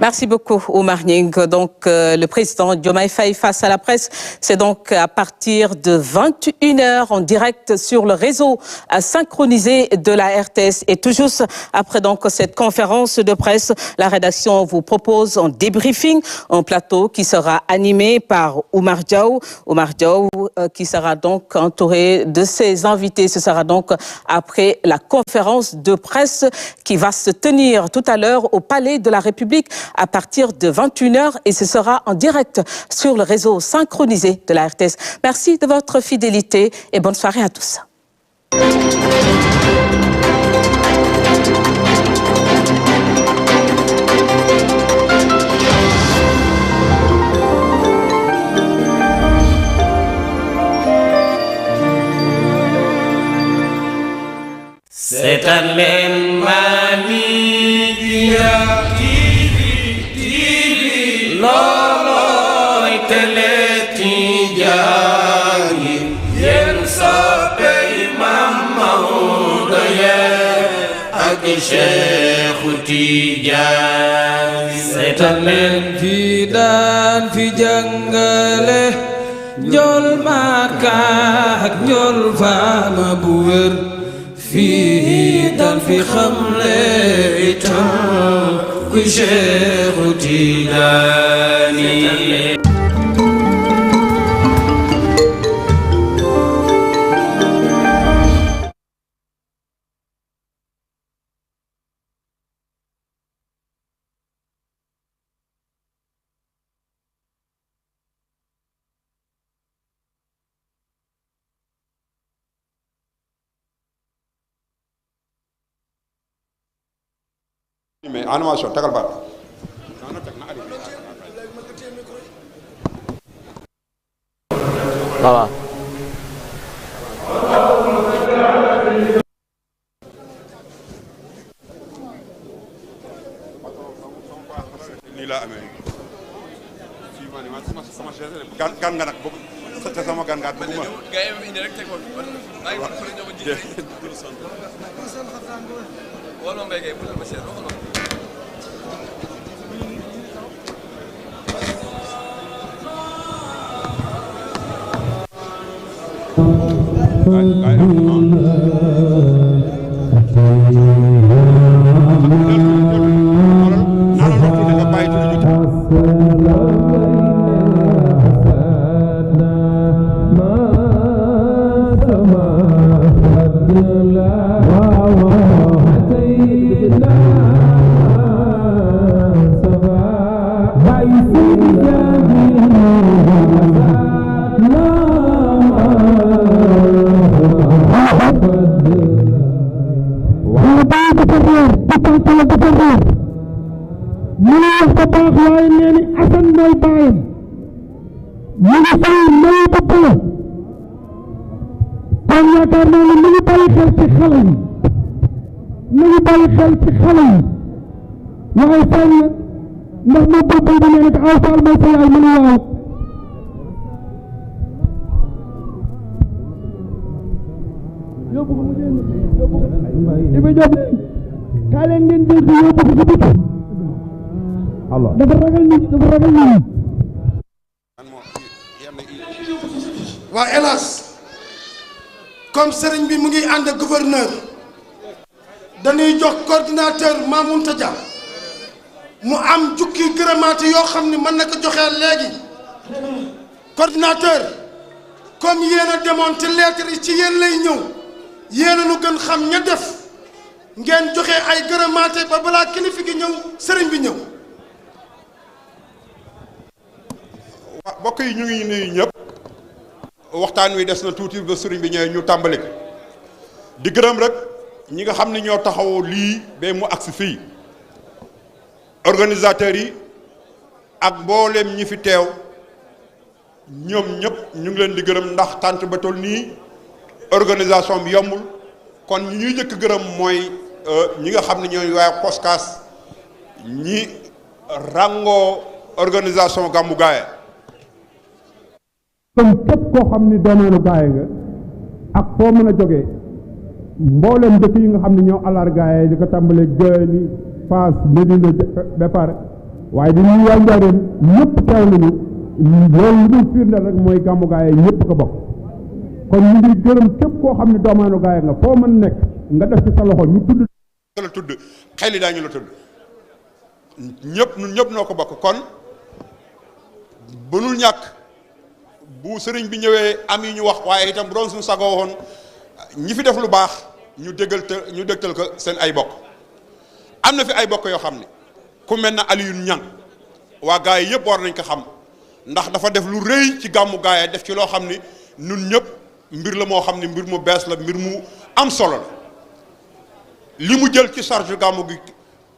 Merci beaucoup, Oumar Gningue. Donc, le président Diomaye Faye face à la presse, c'est donc à partir de 21h en direct sur le réseau synchronisé de la RTS. Et tout juste après donc cette conférence de presse, la rédaction vous propose un débriefing, un plateau qui sera animé par Oumar Diaw. Oumar Diaw qui sera donc entouré de ses invités. Ce sera donc après la conférence de presse qui va se tenir tout à l'heure au Palais de la République à partir de 21h et ce sera en direct sur le réseau synchronisé de la RTS. Merci de votre fidélité et bonne soirée à tous. C'est un loolooy télé Tijaan yi yéen soppey Maam Maodo yee ak Cheikh Seexu Tijaan seetal leen fi daan fi jàngale njool Makka ak njool faama bu wér fii daan fi xamle itam kuy Seexu Tijaani mais animation tagal baat voilà nii laa amee fii ma ne ma sama gan nga nag bëgg sa sama gan nga bëgg ma gaay yi indi rek tegoon ay fa la ñoo ji wala mbay gay bu ma seet wala waa hélas comme sëriñ bi mu ngi ànd ak gouverneur dañuy jox coordinateur Mamounta Dia mu am jukki gërëmaate yoo xam ni mën na ko joxee léegi coordinateur comme yéen a demoon ci lettre yi ci yéen lay ñëw yéen a nu gën xam ña def ngeen joxe ay gërëmaate ba balaa kilifa gi ñëw sëriñ bi ñëw. waaw mbokk yi ñu ngi nuyu ñëpp waxtaan wi des na tuuti ba sëriñ bi ñëwee ñu tàmbali di gërëm rek ñi nga xam ne ñoo taxaw lii ba mu agsi fii organisateurs yi ak mboolem ñi fi teew ñoom ñëpp ñu ngi leen di gërëm ndax tànt ba toll nii organisation bi yombul kon ñi ñuy njëkk gërëm mooy ñi nga xam ne ñooy waa COSCAS ñi ràngoo organisation Gamou Gaye kon képp koo xam ni doomeenu Gaye nga ak foo mën a jógee mboolem dëkk yi nga xam ne ñoo alar Gaye di ko tàmbalee Gëni Fass Médina ba pare waaye di ñuy waa Njaaréem ñëpp teew nañu loolu lu muy firndeel rek mooy Gamou Gaye ñëpp ko bokk kon ñu ngi gërëm képp koo xam ne doomeenu Gaye nga foo mën nekk nga def ci sa loxo ñu tudd la tudd xel yi daañu la tudd ñëpp ñun ñëpp noo ko bokk kon bënul ñàkk bu sëriñ bi ñëwee am yi ñu wax waaye itam bu doon suñu sagoo woon ñi fi def lu baax ñu dégtal ko seen ay bokk am na fi ay bokk yoo xam ne ku mel na Alioune Niang waa Gaye yëpp war nañ ko xam ndax dafa def lu rëy ci Gamou Gaye def ci loo xam ni ñun ñëpp mbir la moo xam ne mbir mu bees la mbir mu am solo la li mu jël ci charge Gamou gi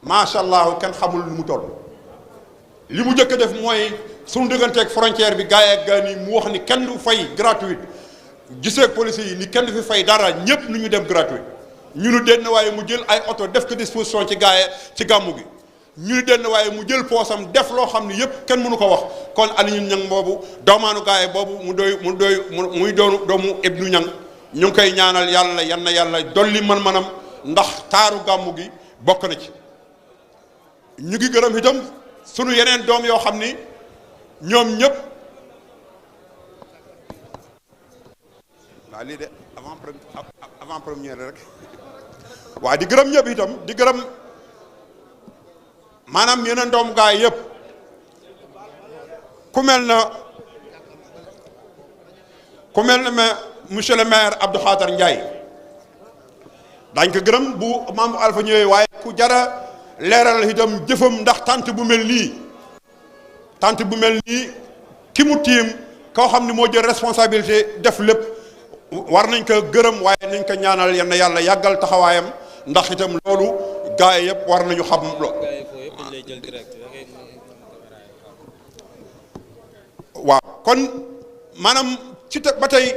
macha allah kenn xamul lu mu toll li mu njëkk a def mooy suñu digganteeg frontière bi Gaye ak Gani mu wax ni kenn du fay gratuite gisee police yi ni kenn du fi fay dara ñëpp nu ñu dem gratuite ñu nu denn waaye mu jël ay oto def ko disposition ci Gaye ci Gamou gi ñu nu denn waaye mu jël poosam def loo xam ne yëpp kenn mënu ko wax kon Alioune Niang boobu doomaanu Gaye boobu muy doomu Ibnu Niang ñu ngi koy ñaanal yàlla yan na yàlla dolli man-manam ndax taaru Gamou gi bokk na ci ñu ngi gërëm itam sunu yeneen doom yoo xam ni ñoom ñëpp waaw lii de avant première rek waaye di gërëm ñëpp itam di gërëm maanaam yeneen doom gaay yëpp ku mel na monsieur le maire Abdou Khatar Ndiaye dañ ko gërëm bu maam Alpha ñëwee waaye ku jara leeral itam jëfam ndax tant bu mel nii ki mu tiim koo xam ni moo jël responsabilité def lépp war nañ ko gërëm waaye nañ ko ñaanal yenn yàlla yàggal taxawaayam ndax itam loolu gaay yëpp war nañu xam lo waaw kon maanaam ci ba tey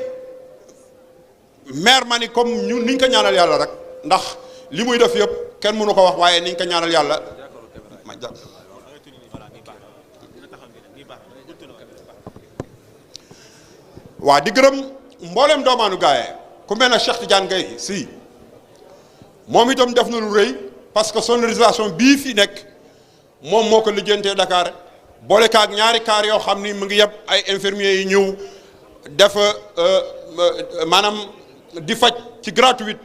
maire ma ni comme ñu niñ ko ñaanal yàlla rek ndax li muy def yëpp kenn mënu ko wax waaye niñ ko ñaanal yàlla ma jàpp waa di gërëm mboolem doomaanu gaaye ku mel ne Cheikh Tidiane Gaye si moom itam def na lu rëy parce que sonorisation bii fi nekk moom moo ko lijjantee Dakar boole kaak ñaari kaar yoo xam ni mu ngi yeb ay infirmiers yi ñëw def maanaam di faj ci gratuite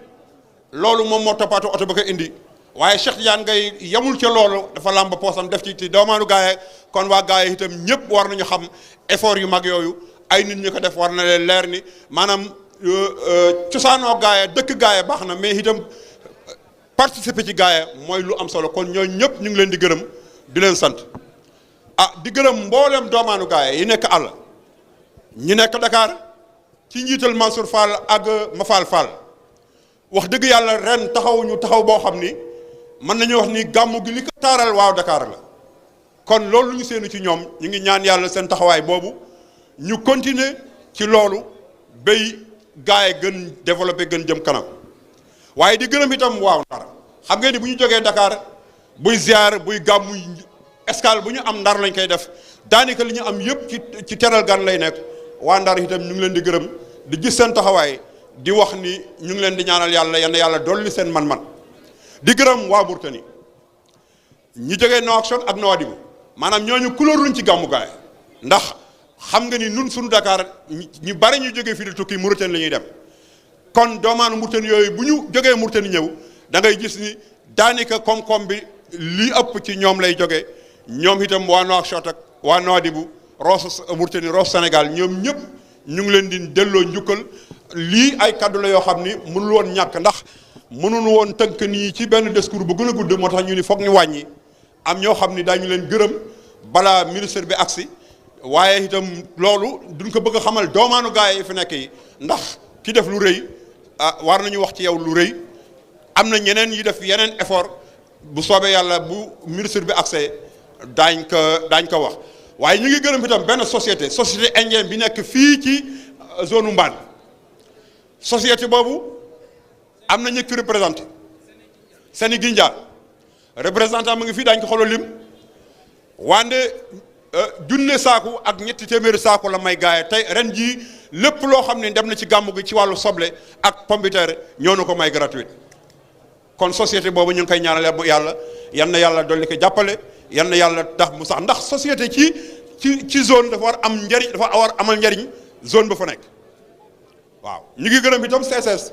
loolu moom moo toppaatu oto ba ko indi waaye Cheikh Tidiane Gaye yamul ca loolu dafa làmb poosam def ci doomaanu gaaye kon waa gaaye itam ñëpp war nañu xam effort yu mag yooyu ay nit ñu ko def war na leen leer ni maanaam cosaanoo gaaye dëkk gaaye baax na mais itam participer ci gaaye mooy lu am solo kon ñooñu ñëpp ñu ngi leen di gërëm di leen sant di gërëm mboolem doomaanu gaaye yi nekk àll ñi nekk Dakar ci njiital Mansour Fall ak Mafal Fall wax dëgg yàlla ren taxawuñu taxaw boo xam ni mën nañu wax ni gàmmu gi li ko taaral waaw Dakar la kon loolu lu ñu seenu ci ñoom ñu ngi ñaan yàlla seen taxawaay boobu ñu continuer ci loolu bay gaaye gën développé gën jëm kanam waaye di gërëm itam waaw Ndar xam ngeen ni bu ñu jógee Dakar buy ziar buy gàmmu escale bu ñu am Ndar lañ koy def daanaka li ñu am yëpp ci teral gan lay nekk waa Ndar itam ñu ngi leen di gërëm di gis seen taxawaay di wax ni ñu ngi leen di ñaanal yàlla yenn yàlla dolli seen man-man di gërëm waa Mauritanie ñi jógee Nouakchott ak Nouadhibou maanaam ñooñu couleur luñ ci gàmmu gaay ndax xam nga ni nun suñu Dakar ñu bari ñu jógee fii di tukki Mauritanie la ñuy dem kon doomaanu Mauritanie yooyu bu ñu jógee Mauritanie ñëw da ngay gis ni daanaka koom-koom bi li ëpp ci ñoom lay jógee ñoom itam waa Nouakchott ak waa Nouadhibou Rosso Mauritanie Rosso Sénégal ñoom ñëpp ñu ngi leen di delloo njukkal lii ay kaddu la yoo xam ni mënul woon ñàkk ndax mënuñu woon tënk nii ci benn discours bu gën a gudd moo tax ñu ni foog ñu wàññi am ñoo xam ni daañu leen gërëm balaa ministre bi agsi waaye itam loolu duñ ko bëgg a xamal doomaanu gaay yi fi nekk yi ndax ki def lu rëy war nañu wax ci yow lu rëy am na ñeneen yi def yeneen effort bu soobee yàlla bu ministre bi agsee daañ ko wax waaye ñu ngi gërëm itam benn société indienne bi nekk fii ci zone Mbane société boobu am na ñëkk représenté Seni Gindia représentant mu ngi fii daañu ko xoolal lim wande junne saaku ak ñetti téeméeri saaku la may gaaye tey ren jii lépp loo xam ne dem na ci gàmmu gi ci wàllu soble ak pomme de terre ñoo na ko may gratuite kon société boobu ñu ngi koy ñaanal yàlla yan na yàlla dolli ko jàppale yan na yàlla tax mu sax ndax société ci zone dafa war am njariñ dafa war amal njariñ zone ba fa nekk waaw ñu ngi gërëm itam CSS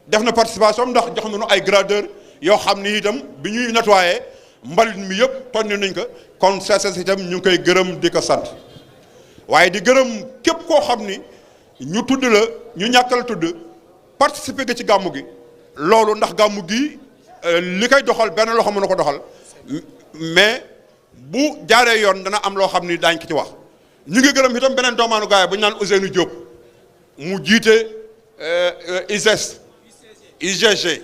def na participation ndax jox nañu ay gradeur yoo xam ni itam bi ñuy nettoyé mbalit mi yëpp tonni nañ ko kon CSS itam ñu ngi koy gërëm di ko sant waaye di gërëm képp koo xam ni ñu tudd la ñu ñàkkal tudd participer nga ci gàmmu gi loolu ndax gàmmu gi li koy doxal benn loxo mën na ko doxal mais bu jaaree yoon dana am loo xam ni daañ ko ci wax ñu ngi gërëm itam beneen doomaanu gaay bu ñu naan Ousseynou Diop mu jiite UGG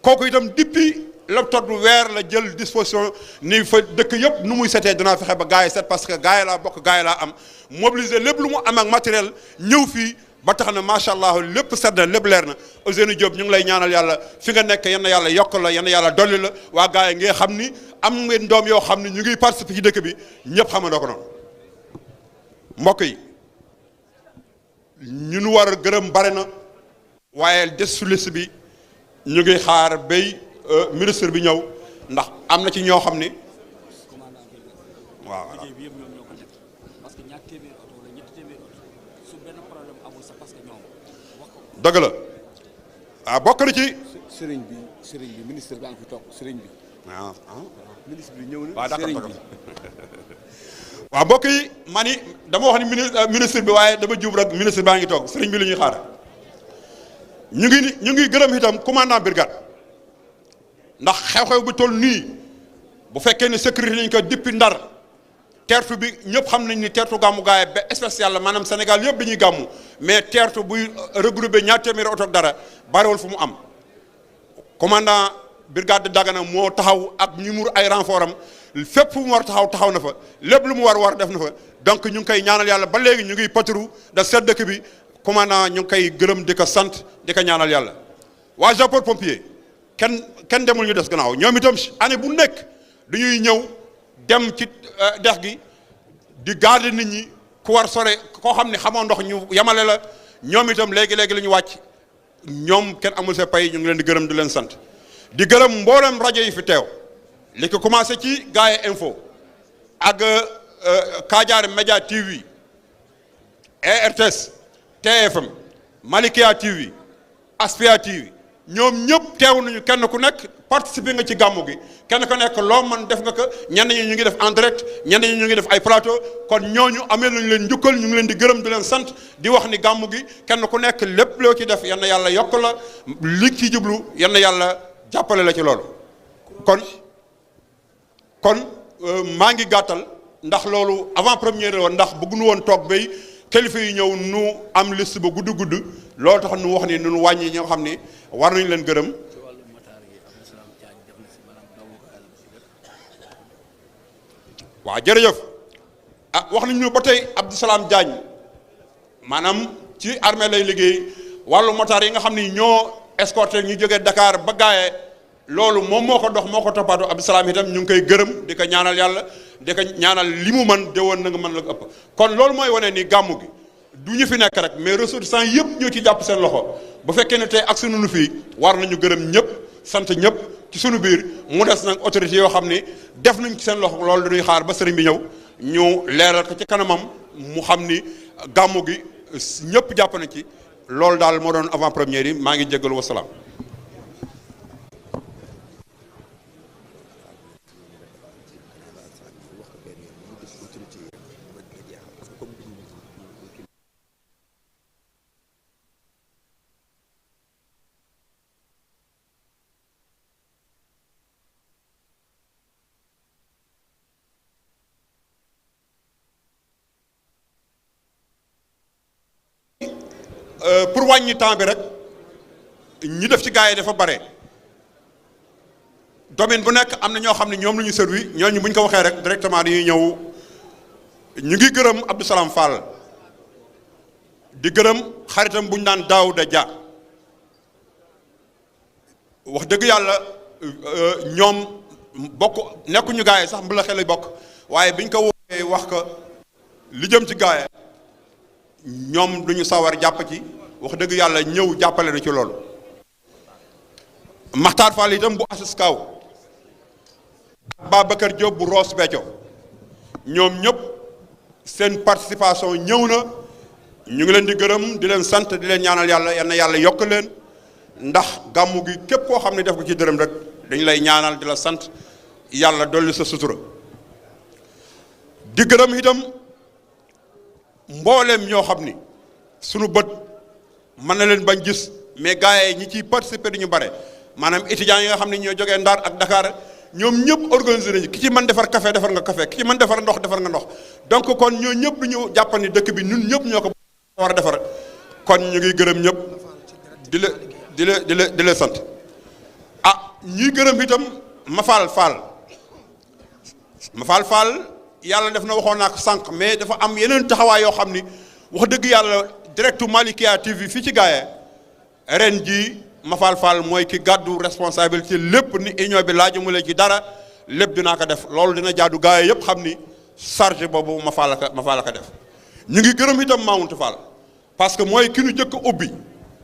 kooku itam depuis l'octobre weer la jël disposition ni fa dëkk yëpp nu muy setee dinaa fexe ba gaay set parce que gaay laa bokk gaay laa am mobiliser lépp lu mu am ak matériel ñëw fii ba tax na macha allah lépp set na lépp leer na Ousseynou Diop ñu ngi lay ñaanal yàlla fi nga nekk yenn yàlla yokk la yenn yàlla dolli la waa gaay yi nga xam ni am ngeen doom yoo xam ni ñu ngi participer ci dëkk bi ñëpp xamandoo ko noonu mbokk yi ñu nu war a gërëm bare na waaye des su liste bi ñu ngi xaar bay ministre bi ñëw ndax am na ci ñoo xam ni waaw dëgg la waaw bokk na ci sëriñ bi ministre baa ngi fi toog sëriñ bi waaw ministre bi ñëw na waaw d'accord waaw mbokk yi man ni dama wax ni ministre bi waaye dama juub rek ministre baa ngi toog sëriñ bi la ñuy xaar ñu ngi gërëm itam commandant brigade ndax xew-xew bi toll nii bu fekkee ne sécurité nañ ko depuis Ndar teertu bi ñëpp xam nañ ni teertu gàmmu gaay ba spécial la maanaam Sénégal yëpp dañuy gàmmu mais teertu buy regroupé ñaar téeméeri oto ak dara bariwul fu mu am commandant brigade de Dagana moo taxaw ak ñu mur ay renfort am fépp fu mu war taxaw na fa lépp lu mu war def na fa donc ñu ngi koy ñaanal yàlla ba léegi ñu ngi patru da seet dëkk bi commandant ñu ngi koy gërëm di ko sant di ko ñaanal yàlla waa sapeur pompier kenn demul ñu des gannaaw ñoom itam année bu nekk dañuy ñëw dem ci dex gi di garder nit ñi ku war sore koo xam ne xamoo ndox ñu yamale la ñoom itam léegi la ñu wàcc ñoom kenn amul sa pay ñu ngi leen di gërëm di leen sant di gërëm mboolem rajo yi fi teew li ko commencé ci Gaye Info ak Kadiar Média TV RTS TFM Malikia TV Aspia TV ñoom ñëpp teew nañu kenn ku nekk participer nga ci gàmmu gi kenn ku nekk loo man def nga ko ñenn ñi ñu ngi def en direct ñenn ñi ñu ngi def ay plateau kon ñooñu amee nañu leen njukkal ñu ngi leen di gërëm di leen sant di wax ni gàmmu gi kenn ku nekk lépp loo ci def yal na yàlla yokk la li ci jublu yal na yàlla jàppale la ci loolu kon maa ngi gàttal ndax loolu avant première woon ndax bëgguñu woon toog bay kilifa yi ñëw nu am liste ba gudd loolu tax nu wax ni nu wàññi ñi nga xam ni war nañu leen gërëm waaw jërëjëf wax nañu ba tey Abdou Salam Diagne maanaam ci armée lay liggéey wàllu motaar yi nga xam ni ñoo escorté ñu jógee Dakar ba Gaye loolu moom moo ko dox moo ko toppaatu Abdou Salam itam ñu ngi koy gërëm di ko ñaanal yàlla di ko ñaanal li mu mën de woon na nga mën la ko ëpp kon loolu mooy wane ni gàmmu gi du ñu fi nekk rek mais ressortissants yëpp ñoo ci jàpp seen loxo bu fekkee ne tey ak sunu nu fii war nañu gërëm ñëpp sant ñëpp ci sunu biir mu des nag autorités yoo xam ni def nañ ci seen loxo loolu dañuy xaar ba sëriñ bi ñëw ñu leeral ko ci kanamam mu xam ni gàmmu gi ñëpp jàpp na ci loolu daal moo doon avant première yi maa ngi jégalu wasalaam. pour wàññi temps bi rek ñi def ci gars yi dafa bare domaine bu nekk am na ñoo xam ne ñoom la ñu servi ñooñu bu ñu ko waxee rek directement dañuy ñëw ñu ngi gërëm Abdou Salam Fall di gërëm xaritam bu ñu naan Daouda Dia wax dëgg yàlla ñoom bokk nekkuñu gars yi sax mbala xel bokk waaye biñ ko woowee wax ko li jëm ci gars yi ñoom duñu sawar jàpp ci wax dëgg yàlla ñëw jàppale na ci loolu Makhtar Fall itam bu Asis Kaw Babacar Diop bu Ross Béthio ñoom ñëpp seen participation ñëw na ñu ngi leen di gërëm di leen sant di leen ñaanal yàlla yal na yàlla yokk leen ndax gàmmu gi képp koo xam ne def ko ci dërëm rek dañu lay ñaanal di la sant yàlla dolli sa sutura di gërëm itam mbooleem ñoo xam ni sunu bët mën na leen bañ gis mais gars yi ñi ciy participer du ñu bare maanaam étudiants yi nga xam ne ñoo jógee Ndar ak Dakar ñoom ñëpp organisé nañu ki ci mën defar café defar nga café ki ci mën defar ndox defar nga ndox donc kon ñoo ñëpp du ñu jàppandi dëkk bi ñun ñëpp ñoo ko war a defar kon ñu ngi gërëm ñëpp di la sant ah ñuy gërëm itam Mafal Fall yàlla def na waxoon naa ko sànq mais dafa am yeneen taxawaay yoo xam ni wax dëgg yàlla direct Malikia TV fii ci Gaye ren jii Mafal Fall mooy ki gàddu responsabilité lépp ni union bi laaju mu leen ci dara lépp dinaa ko def loolu dina jaadu Gaye yëpp xam ni charge boobu Mafal la ko def ñu ngi gërëm itam Mamountou Fall parce que mooy ki nu jëkk ubbi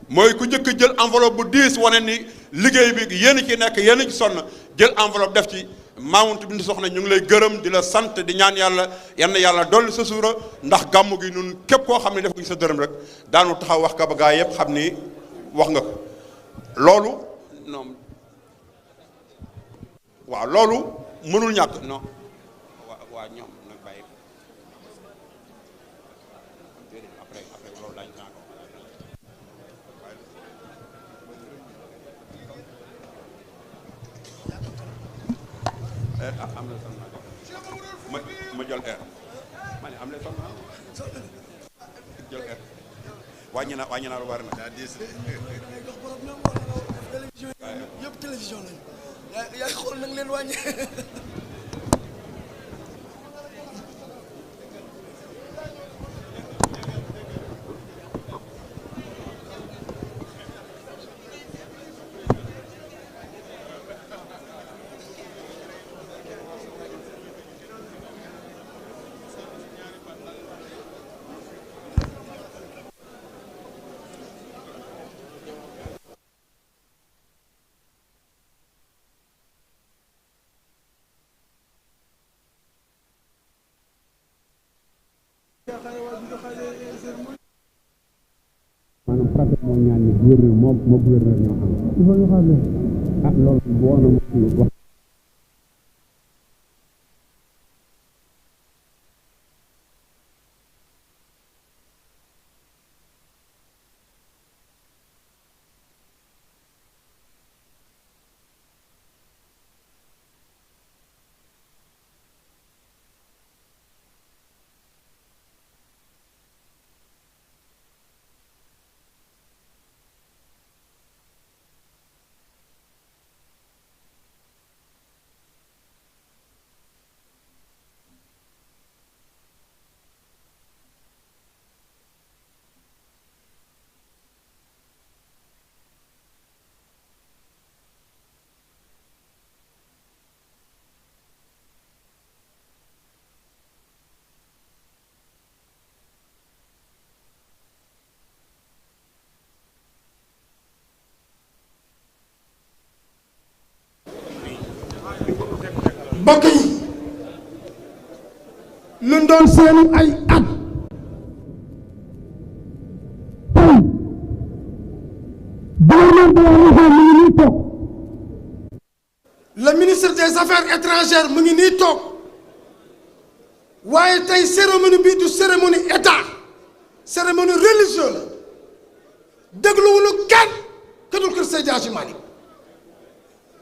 mooy ku njëkk jël enveloppe bu 10 wane ni liggéey bi yéen ci nekk yéen ci sonn jël enveloppe def ci Mamountou Bintou Sokhna ñu ngi lay gërëm di la sant di ñaan yàlla yal na yàlla dolli sa suura ndax gàmmu gi ñun képp koo xam ne def nga sa dërëm rek daanu taxaw wax ka ba gaa yëpp xam ni wax nga ko loolu non waaw loolu mënul ñàkk non waa ñoom nag bàyyi après loolu lañ am na ma jël air ma ne am na jël air wàññi naa lu war na yëpp télévision lañu yaa ngi xool nag leen wàññi maanaam préfet moo ñaan ni gouverneur moo gouverneur ñoo xam il faut ñu xam ne ah loolu boo na wax mbokk yi lu doon seenu ay at le ministre des affaires étrangères mu ngi nii toog waaye tey cérémonie bi du cérémonie état cérémonie religieuse la dégluwunu kenn ku dul kër Seydi Hadji Malick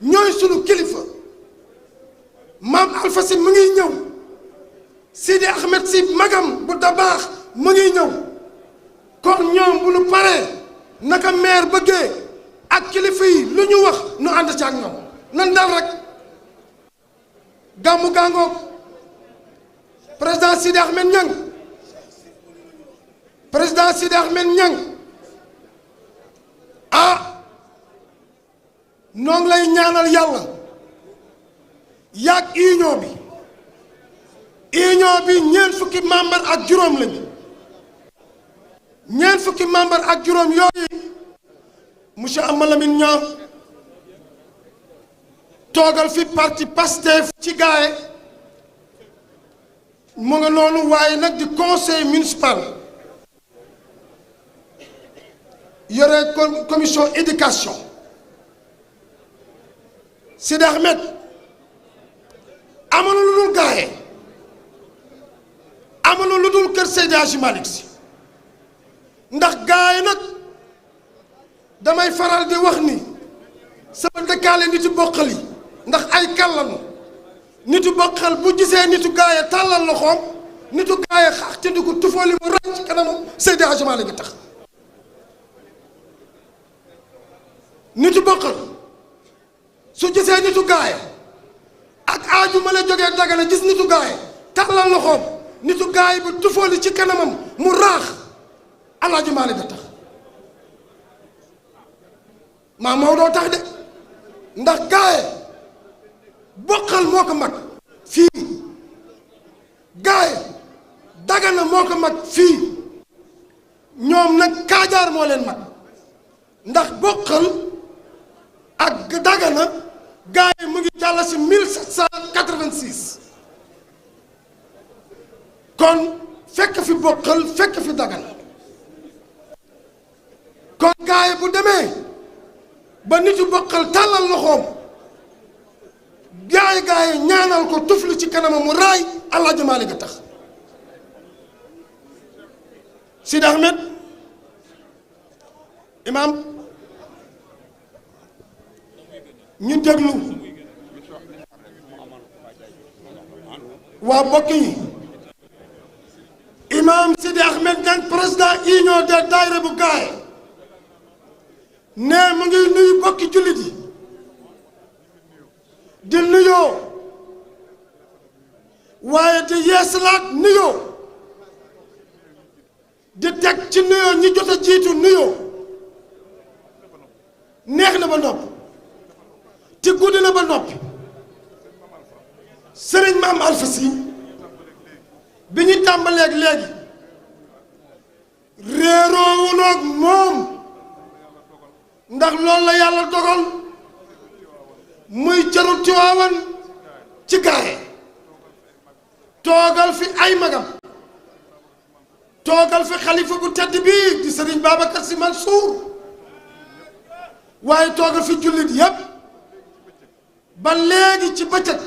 ñooy sunu kilifa maam Alpha Sy mu ngi ñëw Sidi Ahmed Sy magam bu dabaax mu ngi ñëw kon ñoom bu nu paree naka maire bëggee ak kilifa yi lu ñu wax nu ànd ci ak ñoom nan dal rek gàmmu gàngoog président Sidi Ahmed Niang président Sidi Ahmed Niang ah noo ngi lay ñaanal yàlla yaag union bi ñeent fukki membre ak juróom lañu ñeent fukki membre ak juróom yooyu monsieur Ama Lamine Niang toogal fi parti Pastef ci gaaye mu nga noonu waaye nag di conseil municipal yore commission éducation Sidi Ahmed amul lu dul gaaye amul lu dul kër Seydi Hadji Malick Sy ndax gaaye nag damay faral di wax ni sama dëkkaale nitu bokkal yi ndax ay kàllanu nitu bokkal bu gisee nitu gaaye tàllal loxoom nitu gaaye xaax te di ko tufooli mu ràcc ci kanamu Seydi Hadji Malick gi tax nitu bokkal su gisee nitu gaaye ak aaju ma la jógee Dagana gis nitu gaaye tàllal loxoom nitu gaaye bu tufooli ci kanamam mu raax Alaaji Malick gi tax maa Maodo tax de ndax gaaye bokkal moo ko mag fii gaaye Dagana moo ko mag fii ñoom nag Kaajaar moo leen mag ndax bokkal ak Dagana gaa yi mu ngi jàll si 1786 kon fekk fi bokkal fekk fi Dagana kon gaa yi bu demee ba nitu bokkal tàllal loxoom gaa yi ñaanal ko tufli ci kanamam mu raay Alaaji Maalik a tax Sidi Ahmed imam ñu déglu waa bokk yi imam Sidi Ahmed Niang président union des daayira bu Gaaye ne mu ngi nuyu bokki jullit yi di nuyoo waaye di yeesalaat nuyoo di teg ci nuyoo ñi jot a jiitu nuyoo neex na ba noppi te guddi na ba noppi sëriñ Maam Alfa Si bi ñu tàmbaleeg léegi réeroowunoog moom ndax loolu la yàlla dogal muy cëru Tiwaawan ci Gaaye toogal fi ay magam toogal fi xalifa bu tedd bii di sëriñ Babacar Si Mansour waaye toogal fi jullit yépp ba léegi ci bëccëg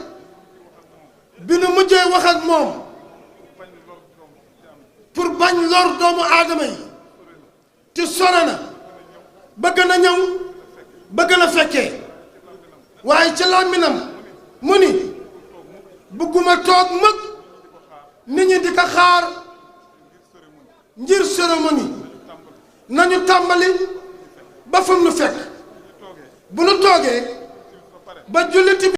bi nu mujjee wax ak moom pour bañ lor doomu aadama yi te sore na bëgg na ñëw bëgg na fekkee waaye ca làmminam mu ni bëgguma toog mag nit ñi di ko xaar ngir cérémonie nañu tàmbali ba fam nu fekk bu nu toogee ba julliti